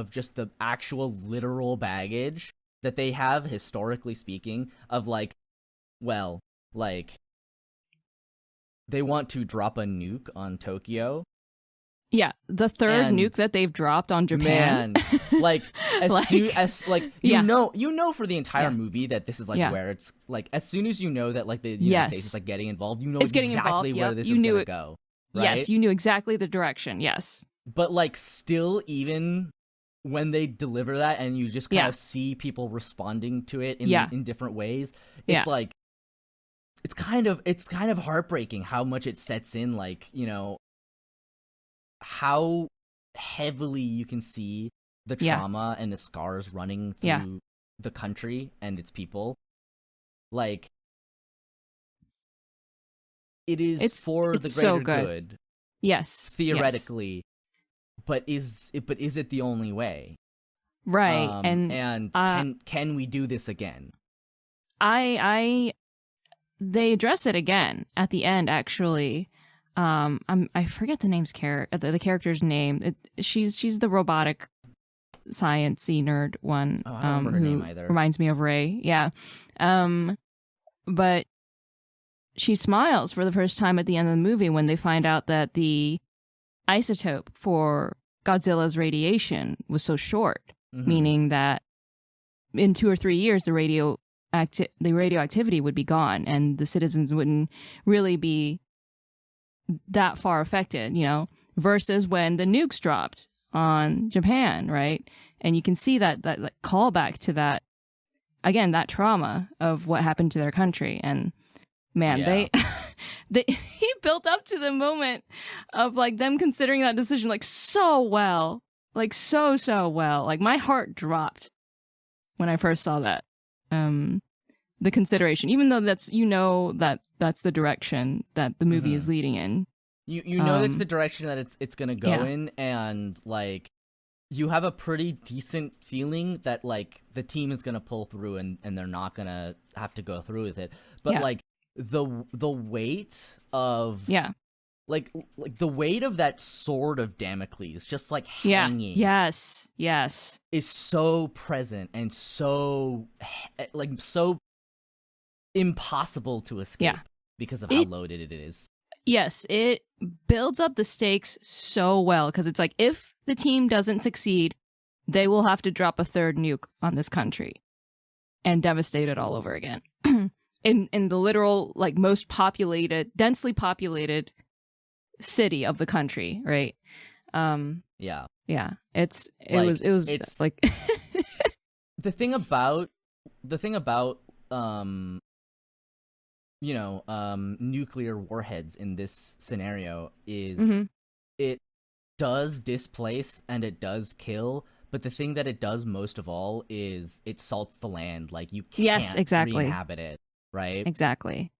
just the actual literal baggage that they have, historically speaking, of like, well, like they want to drop a nuke on Tokyo. Yeah, the third nuke that they've dropped on Japan. Man, like soon as like you know for the entire movie that this is like where it's like, as soon as you know that like the United States is like getting involved, you know it's exactly where this is gonna go. Right? Yes, you knew exactly the direction. Yes, but like still, even when they deliver that, and you just kind of see people responding to it in different ways, it's like it's kind of heartbreaking how much it sets in, like, how heavily you can see the trauma and the scars running through the country and its people. Like, it's for the greater good. Yes. Theoretically. But is it the only way? Right. And can we do this again? They address it again at the end, actually. I forget the character's name. She's the robotic science-y nerd one. Oh, I don't remember her name either. Reminds me of Ray. Yeah. But she smiles for the first time at the end of the movie when they find out that the isotope for Godzilla's radiation was so short, meaning that in 2 or 3 years the radioactivity would be gone and the citizens wouldn't really be that far affected, versus when the nukes dropped on Japan, right? And you can see that like, callback to that, again, that trauma of what happened to their country. And man, he built up to the moment of like them considering that decision like so well, like so well. Like my heart dropped when I first saw that. The consideration, even though that's the direction that the movie is leading in. You know that's the direction that it's gonna go in, and like you have a pretty decent feeling that like the team is gonna pull through and they're not gonna have to go through with it. But like the weight of like the weight of that sword of Damocles just like hanging yes is so present and so impossible to escape because of how loaded it is. Yes, it builds up the stakes so well because it's like if the team doesn't succeed, they will have to drop a third nuke on this country and devastate it all over again. in the literal like most populated, densely populated city of the country, right? Yeah. It was like the thing about nuclear warheads in this scenario is it does displace and it does kill, but the thing that it does most of all is it salts the land. Like, you Yes, can't exactly. re-inhabit it, right? Exactly.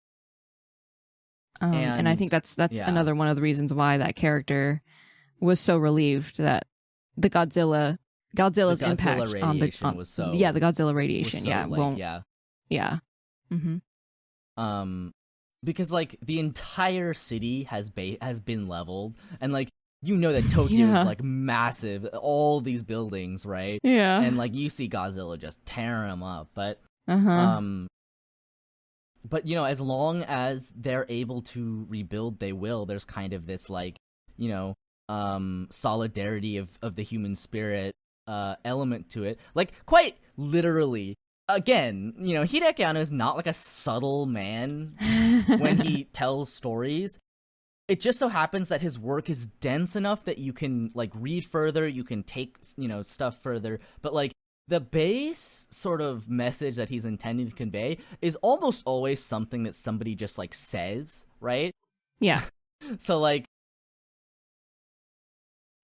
And I And think that's yeah, another one of the reasons why that character was so relieved that the Godzilla's the Godzilla impact on the radiation was so the Godzilla radiation like, yeah. Mm-hmm. Because like the entire city has been leveled, and like, you know that Tokyo is like massive, all these buildings, right? Yeah. And like, you see Godzilla just tearing them up, but but you know, as long as they're able to rebuild, they will. There's kind of this like, you know, solidarity of the human spirit element to it, like, quite literally. Again, you know, Hideaki Anno is not like a subtle man when he tells stories. It just so happens that his work is dense enough that you can like read further, you can take, you know, stuff further, but like, the base sort of message that he's intending to convey is almost always something that somebody just like says, right? Yeah. So like,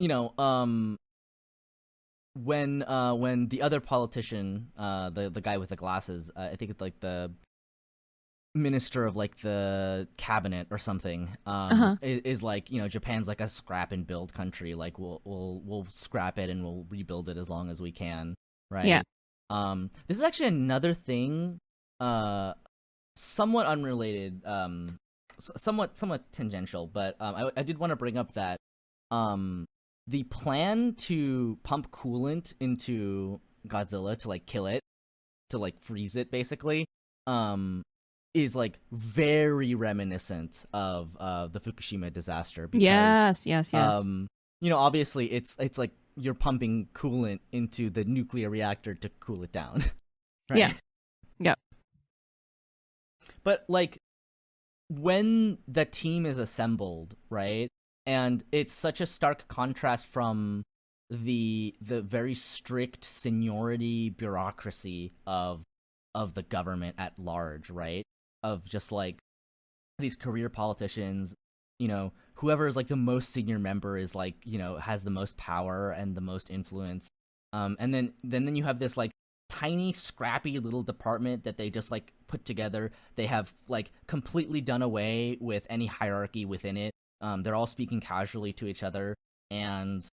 you know, when the other politician, the guy with the glasses, I think it's like the minister of like the cabinet or something, is like, you know, Japan's like a scrap and build country, like we'll scrap it and we'll rebuild it as long as we can, right? Yeah. This is actually another thing, somewhat unrelated, somewhat tangential, but I did want to bring up that the plan to pump coolant into Godzilla to like kill it, to like freeze it basically, is like very reminiscent of the Fukushima disaster. Because, yes. you know, obviously it's like you're pumping coolant into the nuclear reactor to cool it down. Right? Yeah. But like, when the team is assembled, right? And it's such a stark contrast from the very strict seniority bureaucracy of the government at large, right? Of just like these career politicians, you know, whoever is like the most senior member is like, you know, has the most power and the most influence. And then you have this like tiny scrappy little department that they just like put together. They have like completely done away with any hierarchy within it. They're all speaking casually to each other, and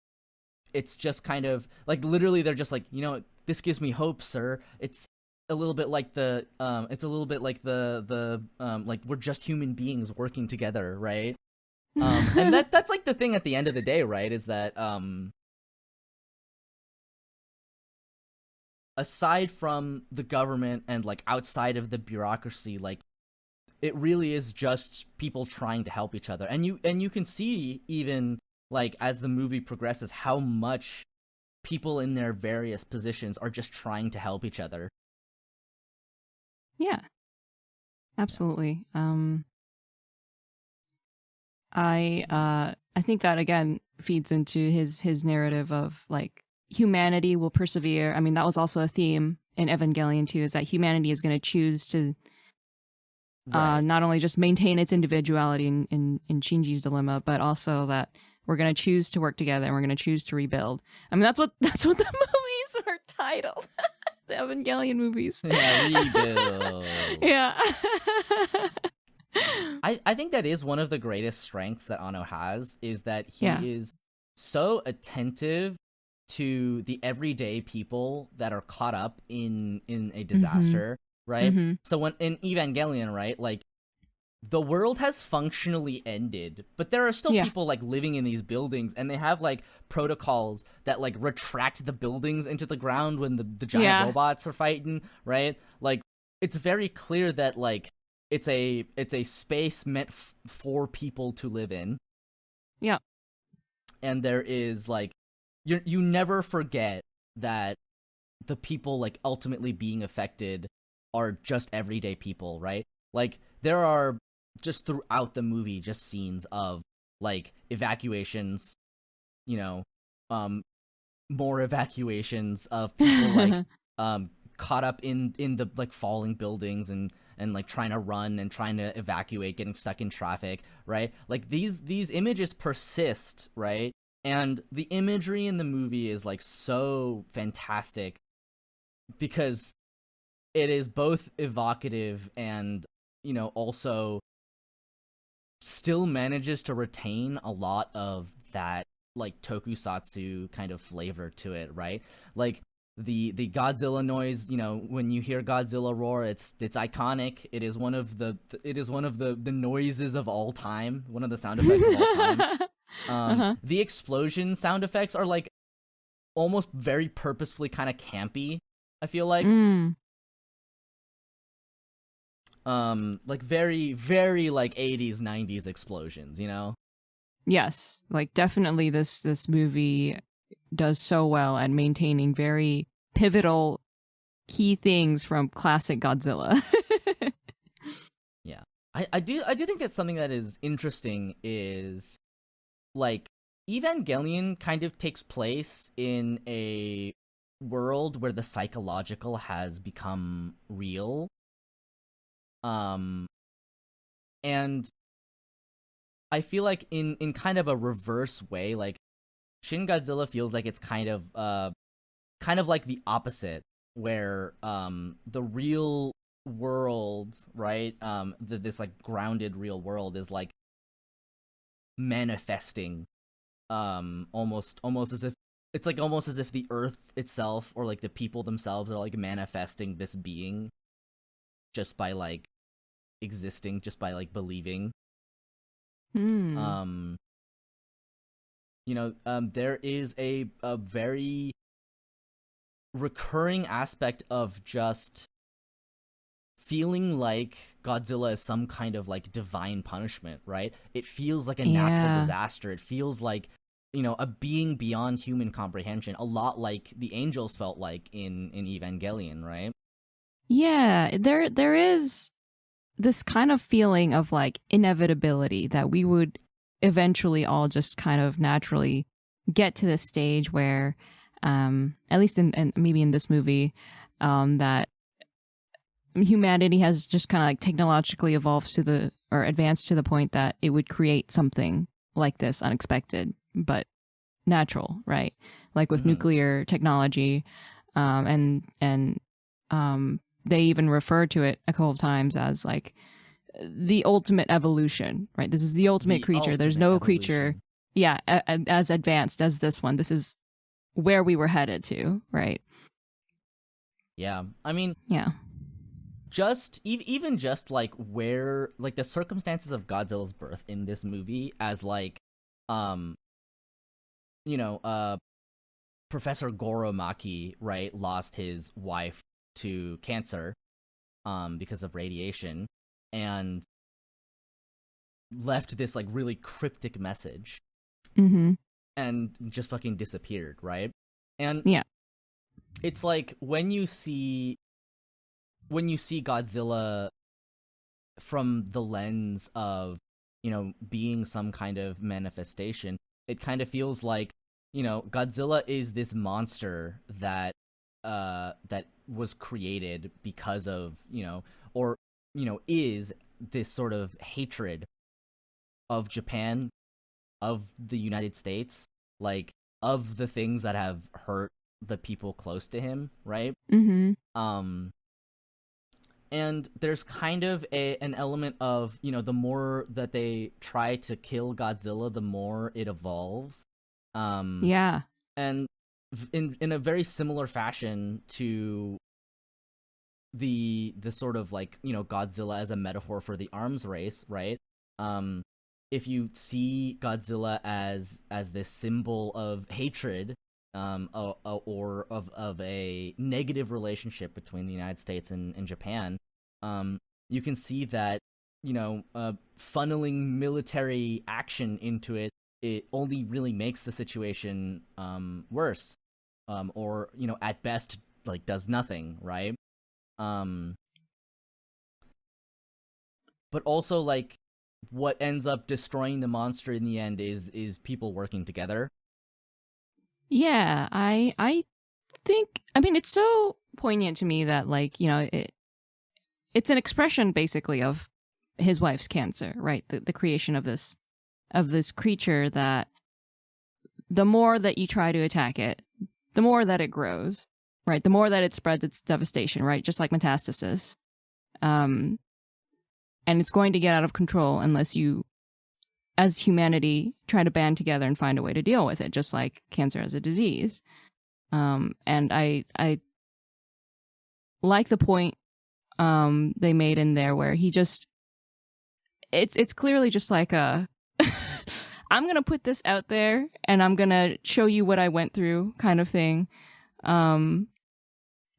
it's just kind of like, literally they're just like, you know, this gives me hope, sir. It's a little bit like the like, we're just human beings working together, right? And that's like the thing at the end of the day, right? Is that aside from the government and like outside of the bureaucracy, like, it really is just people trying to help each other. And you can see, even like as the movie progresses, how much people in their various positions are just trying to help each other. Yeah. Absolutely. I think that again feeds into his narrative of like, humanity will persevere. I mean, that was also a theme in Evangelion too, is that humanity is going to choose to not only just maintain its individuality in Shinji's dilemma, but also that we're going to choose to work together and we're going to choose to rebuild. I mean, that's what the movies were titled. The Evangelion movies. Yeah, rebuild. Yeah. I think that is one of the greatest strengths that Anno has, is that he is so attentive to the everyday people that are caught up in a disaster, right? Mm-hmm. So when in Evangelion, right, like, the world has functionally ended, but there are still people like living in these buildings, and they have like protocols that like retract the buildings into the ground when the giant robots are fighting, right? Like, it's very clear that like it's a space meant for people to live in. Yeah. And there is like, you never forget that the people like ultimately being affected are just everyday people, right? Like, there are just throughout the movie just scenes of like evacuations, you know, more evacuations of people like caught up in the like falling buildings and like trying to run and trying to evacuate, getting stuck in traffic, right? Like, these images persist, right? And the imagery in the movie is like so fantastic because it is both evocative and, you know, also still manages to retain a lot of that like tokusatsu kind of flavor to it, right? Like the Godzilla noise, you know, when you hear Godzilla roar, it's iconic. It is one of the noises of all time, one of the sound effects of all time. The explosion sound effects are like almost very purposefully kind of campy, I feel like. Like very, very like 80s, 90s explosions, you know? Yes, like definitely this movie does so well at maintaining very pivotal key things from classic Godzilla. Yeah. I do think that something that is interesting is like Evangelion kind of takes place in a world where the psychological has become real. And I feel like in kind of a reverse way, like Shin Godzilla feels like it's kind of like the opposite, where the real world, right, this like grounded real world is like manifesting, almost as if it's like almost as if the earth itself or like the people themselves are like manifesting this being just by like existing, just by like believing. You know, there is a very recurring aspect of just feeling like Godzilla is some kind of like divine punishment, right? It feels like a natural disaster. It feels like, you know, a being beyond human comprehension, a lot like the angels felt like in Evangelion, right? Yeah, there is this kind of feeling of like inevitability that we would eventually all just kind of naturally get to this stage where, at least in maybe in this movie, that humanity has just kind of like technologically evolved to the or advanced to the point that it would create something like this unexpected but natural, right? Like with nuclear technology, and they even refer to it a couple of times as like the ultimate evolution, right? This is the ultimate creature. There's no creature, as advanced as this one. This is where we were headed to, right? Yeah, I mean, just even just like where like the circumstances of Godzilla's birth in this movie, as like, you know, Professor Goromaki, right, lost his wife to cancer, because of radiation, and left this like really cryptic message, and just fucking disappeared, right? And it's like when you see Godzilla from the lens of, you know, being some kind of manifestation, it kind of feels like, you know, Godzilla is this monster that that was created because of, you know, or, you know, is this sort of hatred of Japan, of the United States, like of the things that have hurt the people close to him, right? And there's kind of an element of, you know, the more that they try to kill Godzilla, the more it evolves. And in a very similar fashion to the sort of like, you know, Godzilla as a metaphor for the arms race, right? If you see Godzilla as this symbol of hatred, or of a negative relationship between the United States and Japan, you can see that, you know, funneling military action into it only really makes the situation worse, or, you know, at best like does nothing, right? But also like what ends up destroying the monster in the end is people working together. I think, I mean, it's so poignant to me that, like, you know, it's an expression basically of his wife's cancer, right? The creation of this creature that the more that you try to attack it, the more that it grows, right? The more that it spreads its devastation, right? Just like metastasis. And it's going to get out of control unless you, as humanity, try to band together and find a way to deal with it, just like cancer as a disease. And I like the point they made in there where he just, it's clearly just like a I'm gonna put this out there and I'm gonna show you what I went through kind of thing, and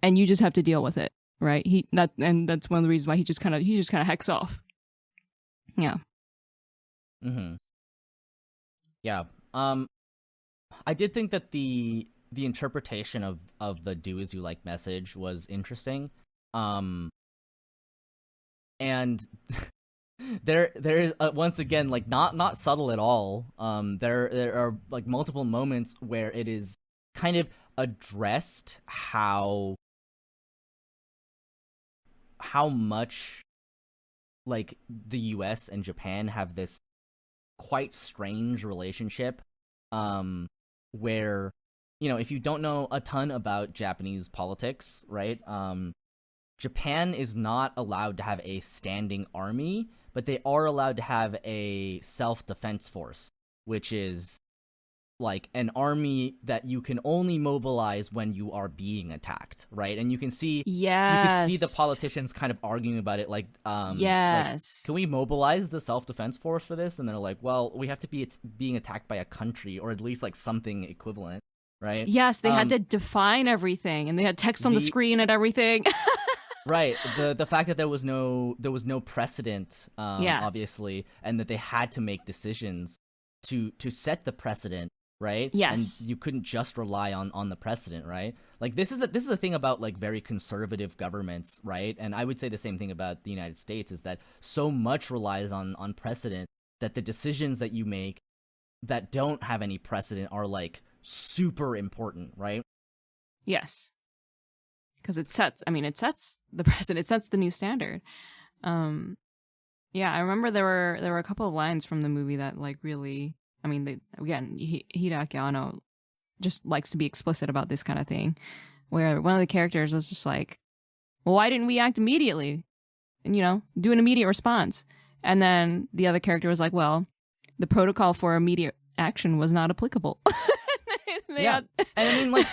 you just have to deal with it, right? And that's one of the reasons why he just kind of hacks off. Yeah. Yeah. I did think that the interpretation of the "do as you like" message was interesting. And there is once again, like, not subtle at all. There are like multiple moments where it is kind of addressed how much like the US and Japan have this quite strange relationship, where, if you don't know a ton about Japanese politics, right, Japan is not allowed to have a standing army, but they are allowed to have a self-defense force, which is like an army that you can only mobilize when you are being attacked, right? And you can see the politicians kind of arguing about it, like, yes, like, can we mobilize the self-defense force for this? And they're like, well, we have to be being attacked by a country, or at least like something equivalent, right? Yes, they had to define everything, and they had text on the screen and everything. Right. The fact that there was no precedent, obviously, and that they had to make decisions to set the precedent, right? Yes. And you couldn't just rely on the precedent, right? Like, this is the thing about like very conservative governments, right? And I would say the same thing about the United States, is that so much relies on precedent that the decisions that you make that don't have any precedent are like super important, right? Yes. Because it sets the precedent, it sets the new standard. Yeah, I remember there were a couple of lines from the movie that like really, Hideaki Anno just likes to be explicit about this kind of thing, where one of the characters was just like, well, why didn't we act immediately? And, do an immediate response. And then the other character was like, well, the protocol for immediate action was not applicable. And I mean, like,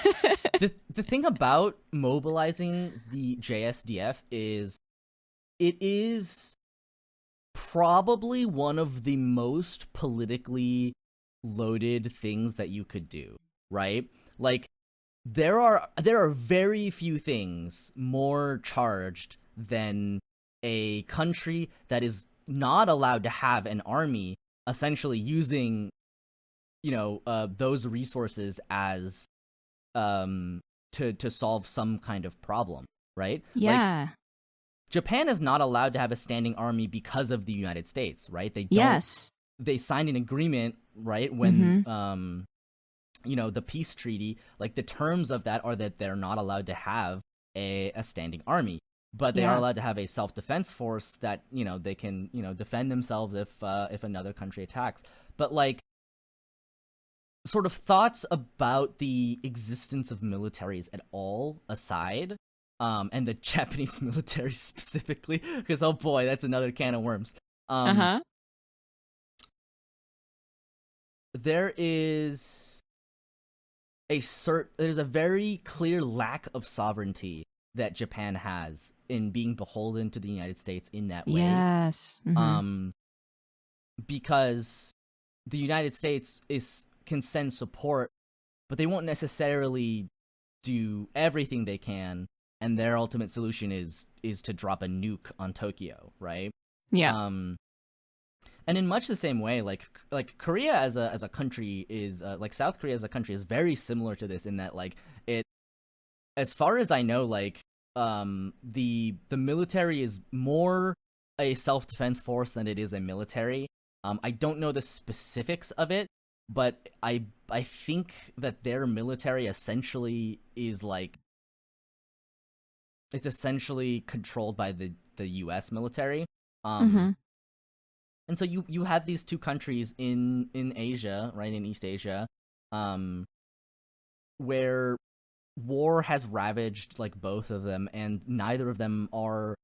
the thing about mobilizing the JSDF is it is probably one of the most politically loaded things that you could do, right? Like, there are very few things more charged than a country that is not allowed to have an army essentially using those resources as to solve some kind of problem, right? Yeah. Like, Japan is not allowed to have a standing army because of the United States, right? They don't. Yes. They signed an agreement, right, when the peace treaty, like, the terms of that are that they're not allowed to have a standing army, but they are allowed to have a self-defense force that, they can, defend themselves if another country attacks. But, like, sort of thoughts about the existence of militaries at all aside, and the Japanese military specifically, because, oh boy, that's another can of worms. There is there's a very clear lack of sovereignty that Japan has in being beholden to the United States in that way. Yes. Because the United States can send support, but they won't necessarily do everything they can, and their ultimate solution is to drop a nuke on Tokyo, right? Yeah. And in much the same way, like Korea as a country is like South Korea as a country is very similar to this, in that, like, it, as far as I know, like, the military is more a self-defense force than it is a military. I don't know the specifics of it, but I think that their military essentially is like, it's essentially controlled by the US military. And so you have these two countries in Asia, right, in East Asia, where war has ravaged like both of them, and neither of them are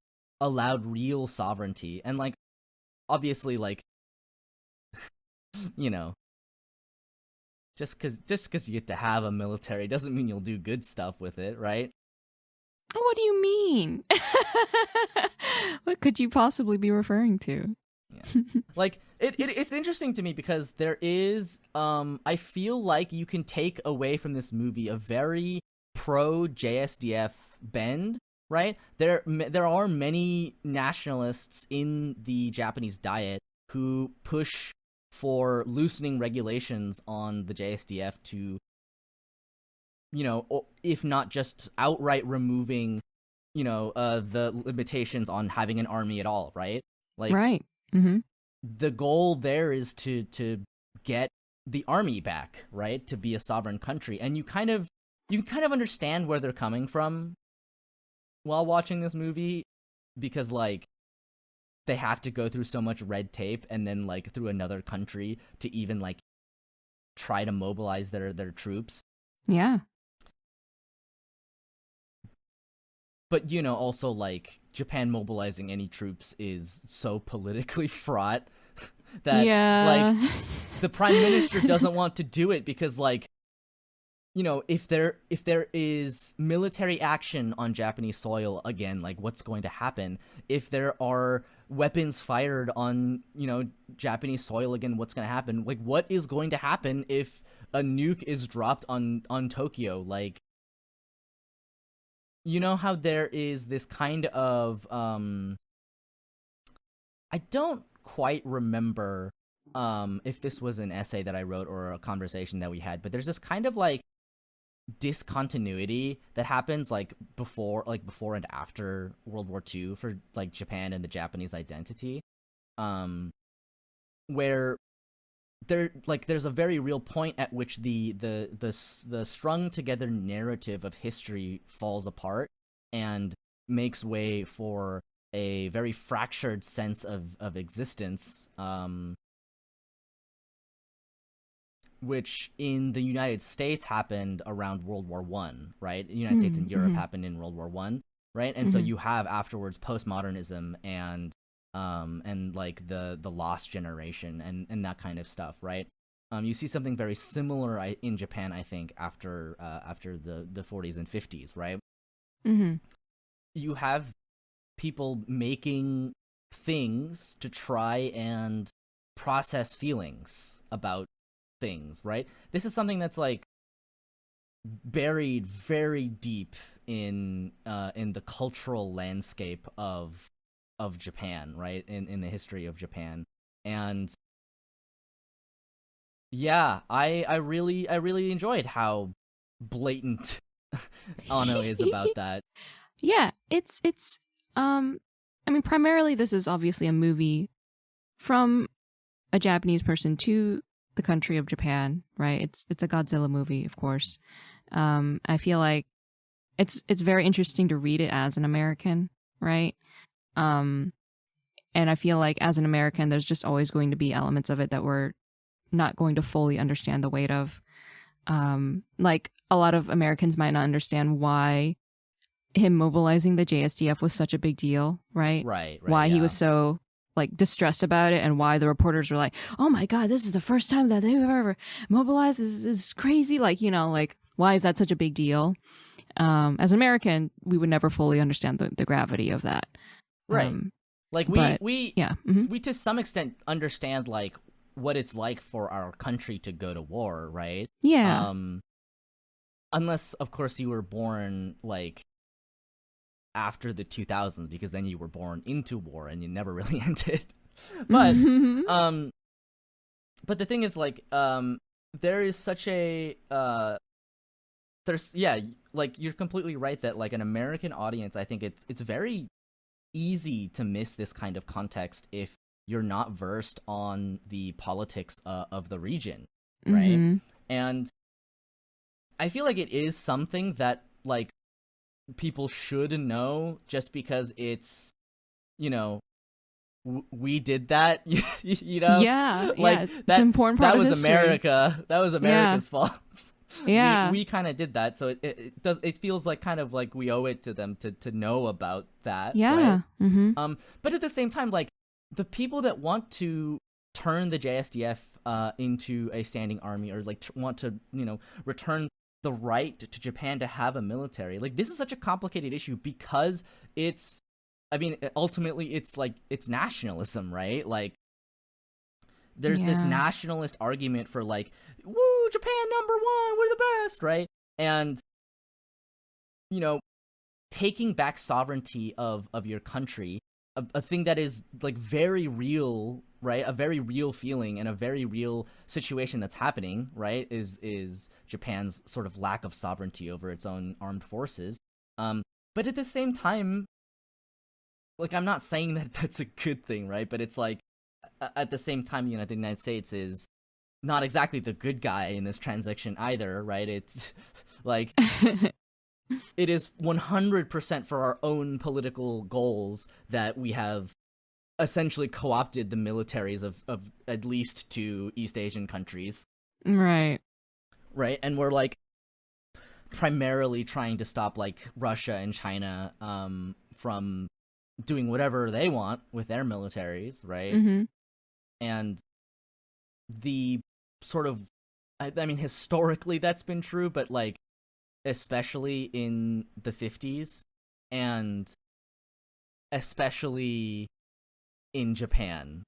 allowed real sovereignty. And like obviously, like you know, just because you get to have a military doesn't mean you'll do good stuff with it, right? What do you mean? What could you possibly be referring to? Yeah. Like it's interesting to me because there is I feel like you can take away from this movie a very pro JSDF bend, right? There are many nationalists in the Japanese diet who push for loosening regulations on the JSDF to, you know, if not just outright removing, you know, the limitations on having an army at all, right? Like, right. Mm-hmm. the goal there is to get the army back, right? To be a sovereign country. And you kind of understand where they're coming from while watching this movie, because like they have to go through so much red tape and then like through another country to even like try to mobilize their troops. Yeah. But, you know, also, like, Japan mobilizing any troops is so politically fraught that, yeah. like, the prime minister doesn't want to do it because, like, you know, if there is military action on Japanese soil again, like, what's going to happen? If there are weapons fired on, you know, Japanese soil again, what's going to happen? Like, what is going to happen if a nuke is dropped on Tokyo? Like, you know how there is this kind of I don't quite remember if this was an essay that I wrote or a conversation that we had, but there's this kind of like discontinuity that happens like before and after World War II for like Japan and the Japanese identity, where there's a very real point at which the strung together narrative of history falls apart and makes way for a very fractured sense of existence, which in the United States happened around World War One, right? The United States and Europe happened in World War One, right? And so you have afterwards postmodernism and like the lost generation and that kind of stuff, right? You see something very similar in Japan, I think, after the 40s and 50s, right? Mm-hmm. You have people making things to try and process feelings about things, right? This is something that's like buried very deep in the cultural landscape of Japan, right? In the history of Japan. And yeah, I really enjoyed how blatant Anno is about that. Yeah, it's I mean, primarily this is obviously a movie from a Japanese person to the country of Japan, right? It's a Godzilla movie, of course. I feel like it's very interesting to read it as an American, right? And I feel like as an American, there's just always going to be elements of it that we're not going to fully understand the weight of. Like a lot of Americans might not understand why him mobilizing the JSDF was such a big deal, right? Right. Why yeah. he was so like distressed about it, and why the reporters were like, "Oh my God, this is the first time that they've ever mobilized. This is crazy." Like, you know, like why is that such a big deal? As an American, we would never fully understand the gravity of that. Right. Like we yeah. We to some extent understand like what it's like for our country to go to war, right? Yeah. Unless of course you were born like after the 2000s, because then you were born into war and you never really ended. But but the thing is like there is such a like you're completely right that like an American audience, I think it's very easy to miss this kind of context if you're not versed on the politics of the region, right? And I feel like it is something that like people should know, just because it's, you know, we did that, you know? Yeah, Like yeah, it's that an important part that of was history. America. That was America's fault. Yeah. We kind of did that, so it feels like kind of like we owe it to them to know about that, right? Yeah. Mm-hmm. But at the same time, like the people that want to turn the JSDF into a standing army, or like want to, you know, return the right to Japan to have a military, like this is such a complicated issue because it's, I mean, ultimately it's like it's nationalism, right? Like there's this Yeah. nationalist argument for like, woo, Japan #1, we're the best, right? And you know, taking back sovereignty of your country, a thing that is like very real, right? A very real feeling and a very real situation that's happening, right? Is Japan's sort of lack of sovereignty over its own armed forces. But at the same time, like I'm not saying that that's a good thing, right? But it's like at the same time, you know, the United States is not exactly the good guy in this transaction either, right? It's like it is 100% for our own political goals that we have essentially co-opted the militaries of at least 2 East Asian countries. Right. Right? And we're like primarily trying to stop like Russia and China from doing whatever they want with their militaries, right? Mm-hmm. And the sort of, I mean, historically that's been true, but like especially in the 50s and especially in Japan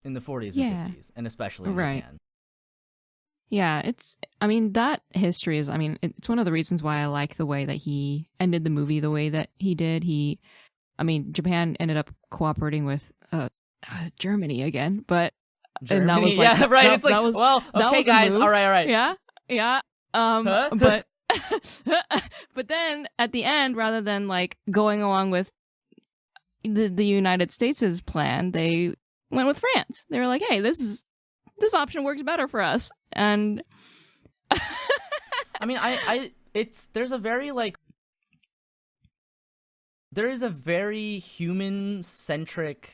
in the 40s and 50s, and especially in Japan. Yeah, I mean, that history is, I mean, it's one of the reasons why I like the way that he ended the movie the way that he did. I mean, Japan ended up cooperating with Germany again, but Germany, and that was like, yeah, right. That, it's like, that was, well, that okay, was a guys, move. all right. Yeah, yeah. Huh? But but then at the end, rather than like going along with the United States' plan, they went with France. They were like, hey, this option works better for us. And I mean, there's a very like, there is a very human-centric,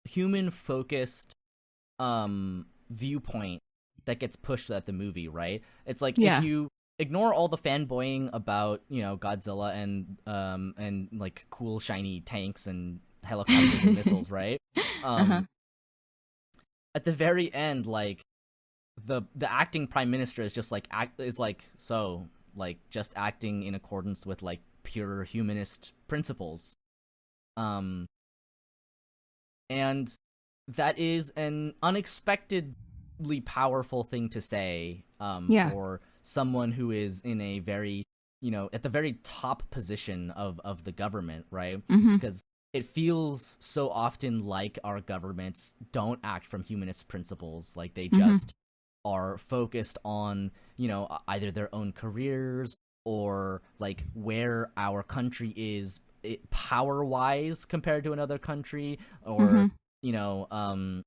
human-focused viewpoint that gets pushed at the movie, right? It's like, if you ignore all the fanboying about, you know, Godzilla and like cool shiny tanks and helicopters and missiles, right? At the very end, like the acting prime minister is just like just acting in accordance with like pure humanist principles, and that is an unexpectedly powerful thing to say for someone who is in a very, you know, at the very top position of the government, right? Because it feels so often like our governments don't act from humanist principles, like they just are focused on, you know, either their own careers or like where our country is power-wise compared to another country, or you know,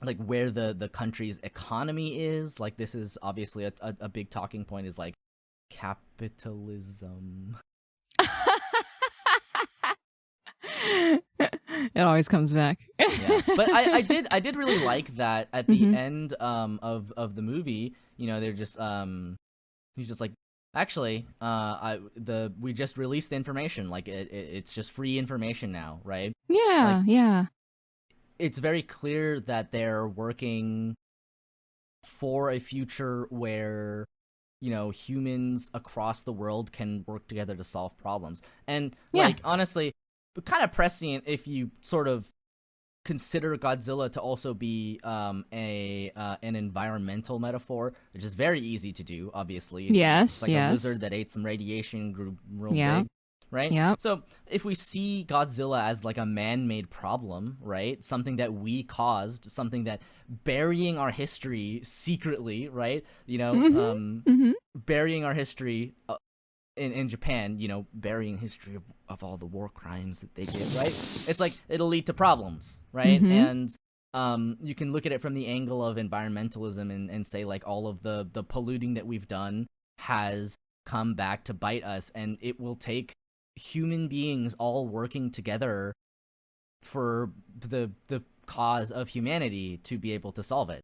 like where the country's economy is. Like this is obviously a big talking point, is like capitalism. It always comes back. Yeah, but I did really like that at the end of the movie. You know, they're just he's just like, actually, we just released the information. Like it's just free information now, right? Yeah, like, yeah. It's very clear that they're working for a future where, you know, humans across the world can work together to solve problems. And like honestly, but kind of prescient if you sort of consider Godzilla to also be an environmental metaphor, which is very easy to do, obviously. Yes, it's like a lizard that ate some radiation, grew real big, right? Yeah. So if we see Godzilla as like a man-made problem, right? Something that we caused, something that burying our history secretly, right? You know, burying our history in Japan, you know, burying history of all the war crimes that they did, right? It's like, it'll lead to problems, right? And you can look at it from the angle of environmentalism and say like all of the polluting that we've done has come back to bite us, and it will take human beings all working together for the cause of humanity to be able to solve it.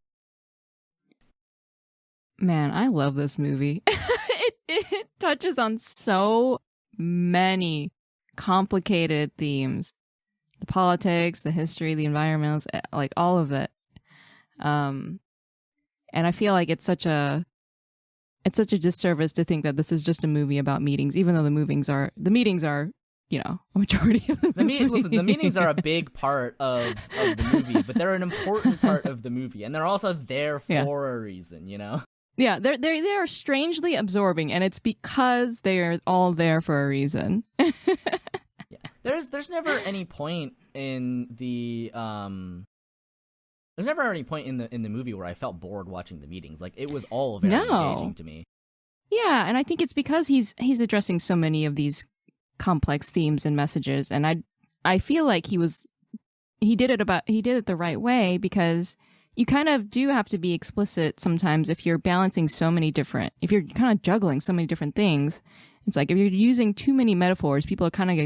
Man, I love this movie. It touches on so many complicated themes. The politics, the history, the environmentals, like all of it. And I feel like it's such a disservice to think that this is just a movie about meetings, even though the meetings are, you know, a majority of the movie. Listen, the meetings are a big part of the movie, but they're an important part of the movie, and they're also there for a reason, you know? Yeah, they are strangely absorbing, and it's because they are all there for a reason. Yeah. There's never any point in the there's never any point in the movie where I felt bored watching the meetings. Like, it was all very engaging to me. Yeah, and I think it's because he's addressing so many of these complex themes and messages, and I feel like he did it the right way, because you kind of do have to be explicit sometimes if you're balancing if you're kind of juggling so many different things. It's like if you're using too many metaphors, people are kind of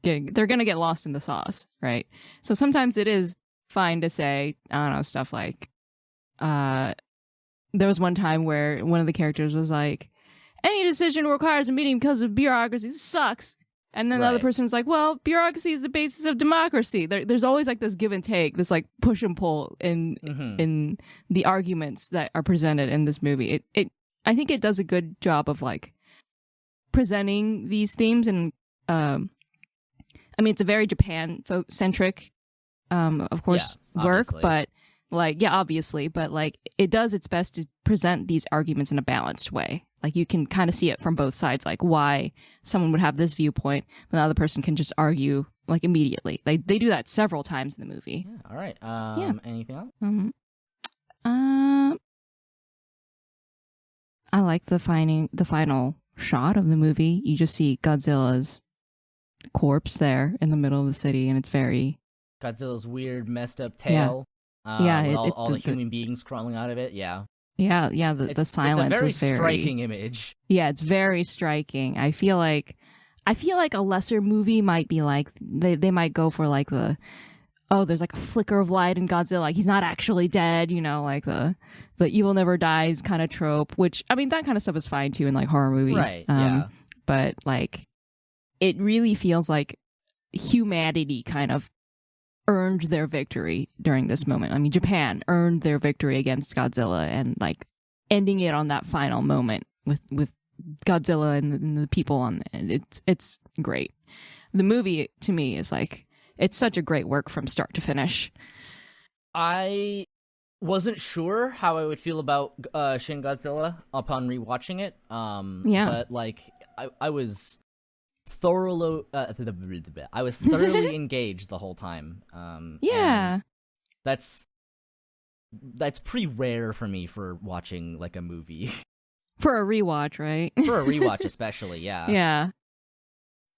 they're going to get lost in the sauce, right? So sometimes it is fine to say, I don't know, stuff like, there was one time where one of the characters was like, any decision requires a meeting because of bureaucracy sucks. And then the other person's like, well, bureaucracy is the basis of democracy. There's always like this give and take, this like push and pull in the arguments that are presented in this movie. I think it does a good job of like presenting these themes, and I mean, it's a very Japan centric, of course, work, but like, obviously, but like it does its best to present these arguments in a balanced way. Like, you can kind of see it from both sides, like why someone would have this viewpoint, but the other person can just argue like immediately. They do that several times in the movie. Yeah, all right. Anything else? I like the final shot of the movie. You just see Godzilla's corpse there in the middle of the city, and it's very Godzilla's weird, messed up tail. With all the human beings crawling out of it. Yeah. Yeah, the silence was very striking image. Yeah, it's very striking. I feel like a lesser movie might be like they might go for like there's like a flicker of light in Godzilla, like he's not actually dead, you know, like the evil never dies kind of trope, which I mean that kind of stuff is fine too in like horror movies. Right. Yeah. But like it really feels like humanity kind of earned their victory during this moment. I mean, Japan earned their victory against Godzilla, and like ending it on that final moment with Godzilla and the people on it's great. The movie to me is like, it's such a great work from start to finish. I wasn't sure how I would feel about Shin Godzilla upon rewatching it. But like I was thoroughly engaged the whole time. And that's pretty rare for me for watching like a movie. For a rewatch, right? For a rewatch especially, yeah.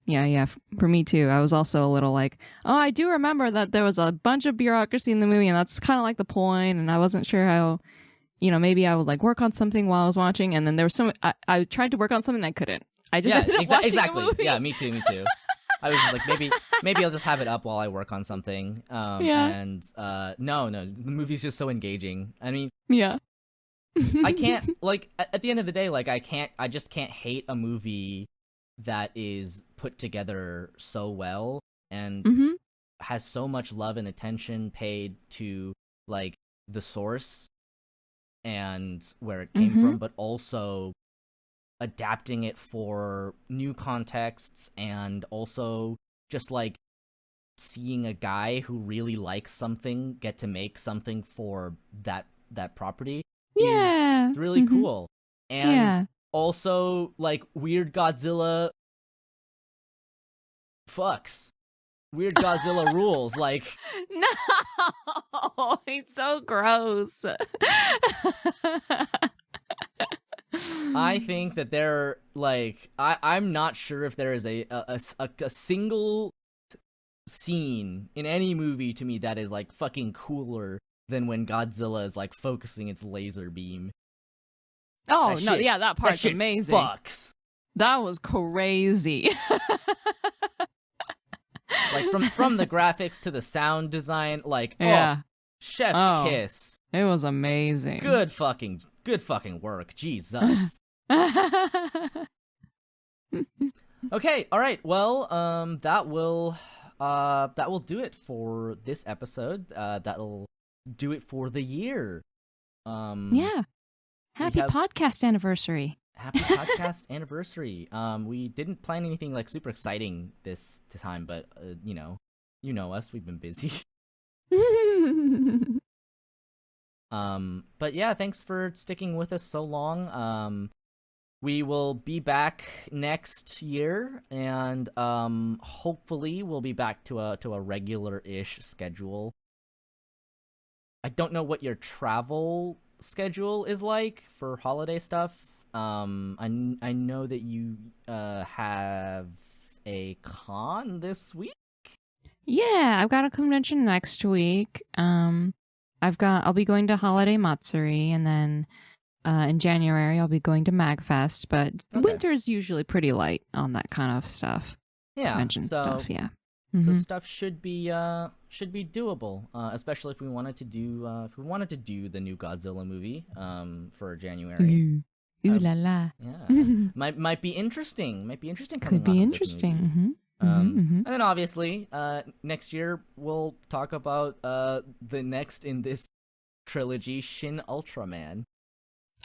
Yeah, for me too. I was also a little like, oh, I do remember that there was a bunch of bureaucracy in the movie, and that's kind of like the point, and I wasn't sure how, you know, maybe I would like work on something while I was watching, and then there was I tried to work on something that I couldn't. I just ended up watching exactly. a movie. Yeah, me too. I was just like, maybe I'll just have it up while I work on something. And no, the movie's just so engaging. I mean, I can't like at the end of the day, like I just can't hate a movie that is put together so well and has so much love and attention paid to like the source and where it came from, but also adapting it for new contexts, and also just like seeing a guy who really likes something get to make something for that property is really cool. And also like Weird Godzilla fucks. Weird Godzilla rules. Like, no, he's so gross. I think that they're like I'm not sure if there is a single scene in any movie to me that is like fucking cooler than when Godzilla is like focusing its laser beam. Oh no, yeah, that part's amazing. Fucks. That was crazy. Like from the graphics to the sound design, like chef's kiss. It was amazing. Good fucking work. Jesus. Okay, all right. Well, that will do it for this episode. That'll do it for the year. Yeah. Happy podcast anniversary. Happy podcast anniversary. We didn't plan anything like super exciting this time, but you know us, we've been busy. But yeah, thanks for sticking with us so long. We will be back next year, and hopefully we'll be back to a regular-ish schedule. I don't know what your travel schedule is like for holiday stuff. I know that you have a con this week. Yeah, I've got a convention next week. I'll be going to Holiday Matsuri, and then in January I'll be going to MagFest, but winter's usually pretty light on that kind of stuff. Yeah, convention stuff. Yeah. So stuff should be doable, especially if we wanted to do the new Godzilla movie for January. Ooh la la. Yeah, might be interesting. Could be interesting. And then obviously, next year we'll talk about the next in this trilogy, Shin Ultraman.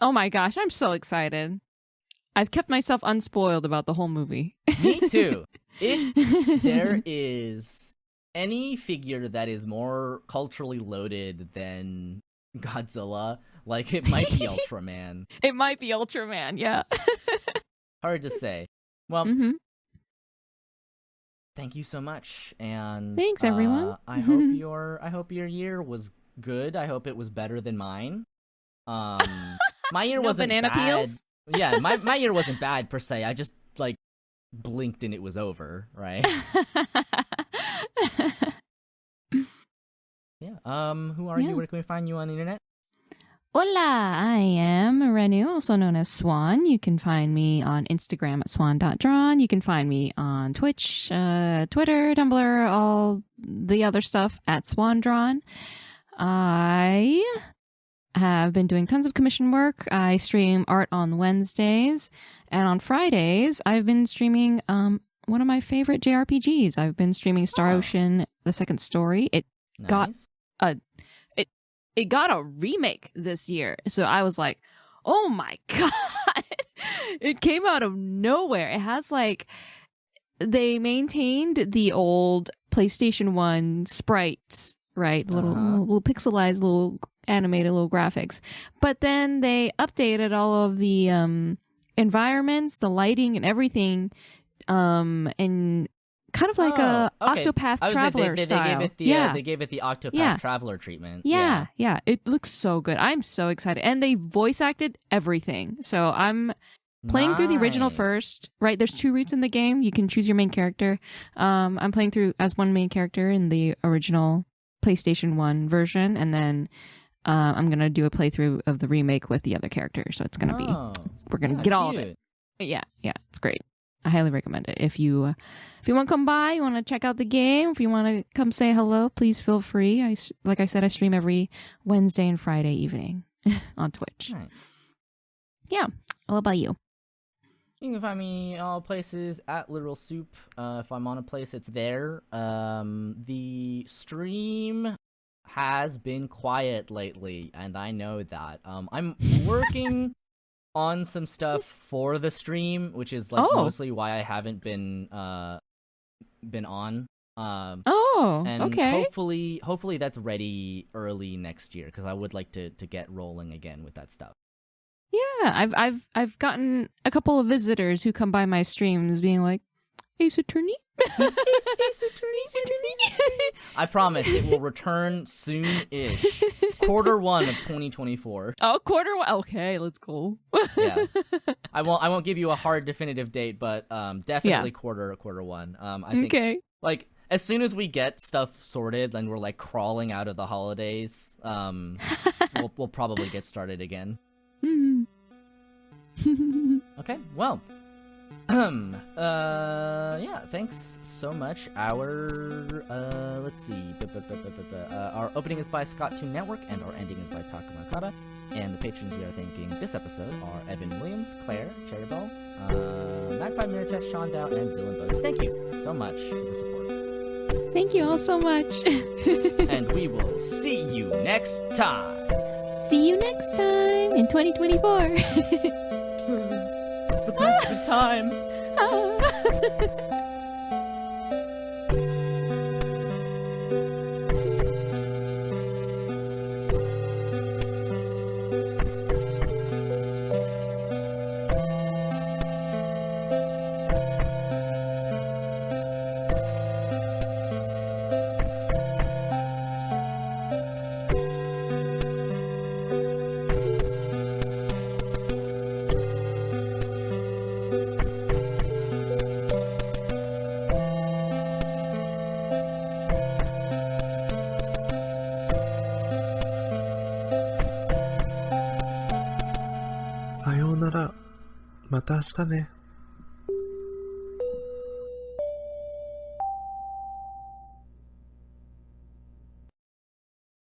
Oh my gosh, I'm so excited. I've kept myself unspoiled about the whole movie. Me too. If there is any figure that is more culturally loaded than Godzilla, like it might be Ultraman. It might be Ultraman, yeah. Hard to say. Well, thank you so much, and thanks everyone. I hope your year was good. I hope it was better than mine. My year wasn't banana bad. peels? Yeah, my year wasn't bad per se. I just like blinked and it was over, right? Yeah. Who are you? Where can we find you on the internet? Hola, I am Renu, also known as Swan. You can find me on Instagram at swan.drawn. You can find me on Twitch, Twitter, Tumblr, all the other stuff at swandrawn. I have been doing tons of commission work. I stream art on Wednesdays, and on Fridays I've been streaming one of my favorite JRPGs. I've been streaming Star Ocean: The Second Story. It got a remake this year, so I was like, oh my god. It came out of nowhere. It has like, they maintained the old PlayStation 1 sprites, right? Little pixelized, little animated little graphics, but then they updated all of the environments, the lighting and everything, and kind of like a Octopath Traveler style. They gave it the Octopath Traveler treatment. Yeah, it looks so good. I'm so excited, and they voice acted everything. So I'm playing through the original first. Right, there's 2 routes in the game. You can choose your main character. I'm playing through as one main character in the original PlayStation 1 version, and then I'm gonna do a playthrough of the remake with the other characters. So it's gonna be, we're gonna get all of it. Yeah, it's great. I highly recommend it. If you want to come by, you want to check out the game, if you want to come say hello, please feel free. Like I said, I stream every Wednesday and Friday evening on Twitch. Right. Yeah. What about you? You can find me all places at Literal Soup. If I'm on a place, it's there. The stream has been quiet lately, and I know that. I'm working on some stuff for the stream, which is like mostly why I haven't been on. And okay. Hopefully that's ready early next year, because I would like to get rolling again with that stuff. Yeah, I've gotten a couple of visitors who come by my streams being like, Ace Attorney? Ace Attorney? I promise it will return soon-ish. Q1 of 2024. Oh, Q1. Okay, let's go. Yeah. I won't give you a hard definitive date, but definitely Q1. I think like as soon as we get stuff sorted and we're like crawling out of the holidays, we'll probably get started again. Okay, well, Yeah, thanks so much. Let's see. Our opening is by Scott Toon Network, and our ending is by Takamakata. And the patrons we are thanking this episode are Evan Williams, Claire, Cherryball, Magpie Miritesh, Sean Dow, and Dylan Bugs. Thank you so much for the support. Thank you all so much. And we will see you next time. See you next time in 2024. The best of time.さようなら。また明日ね。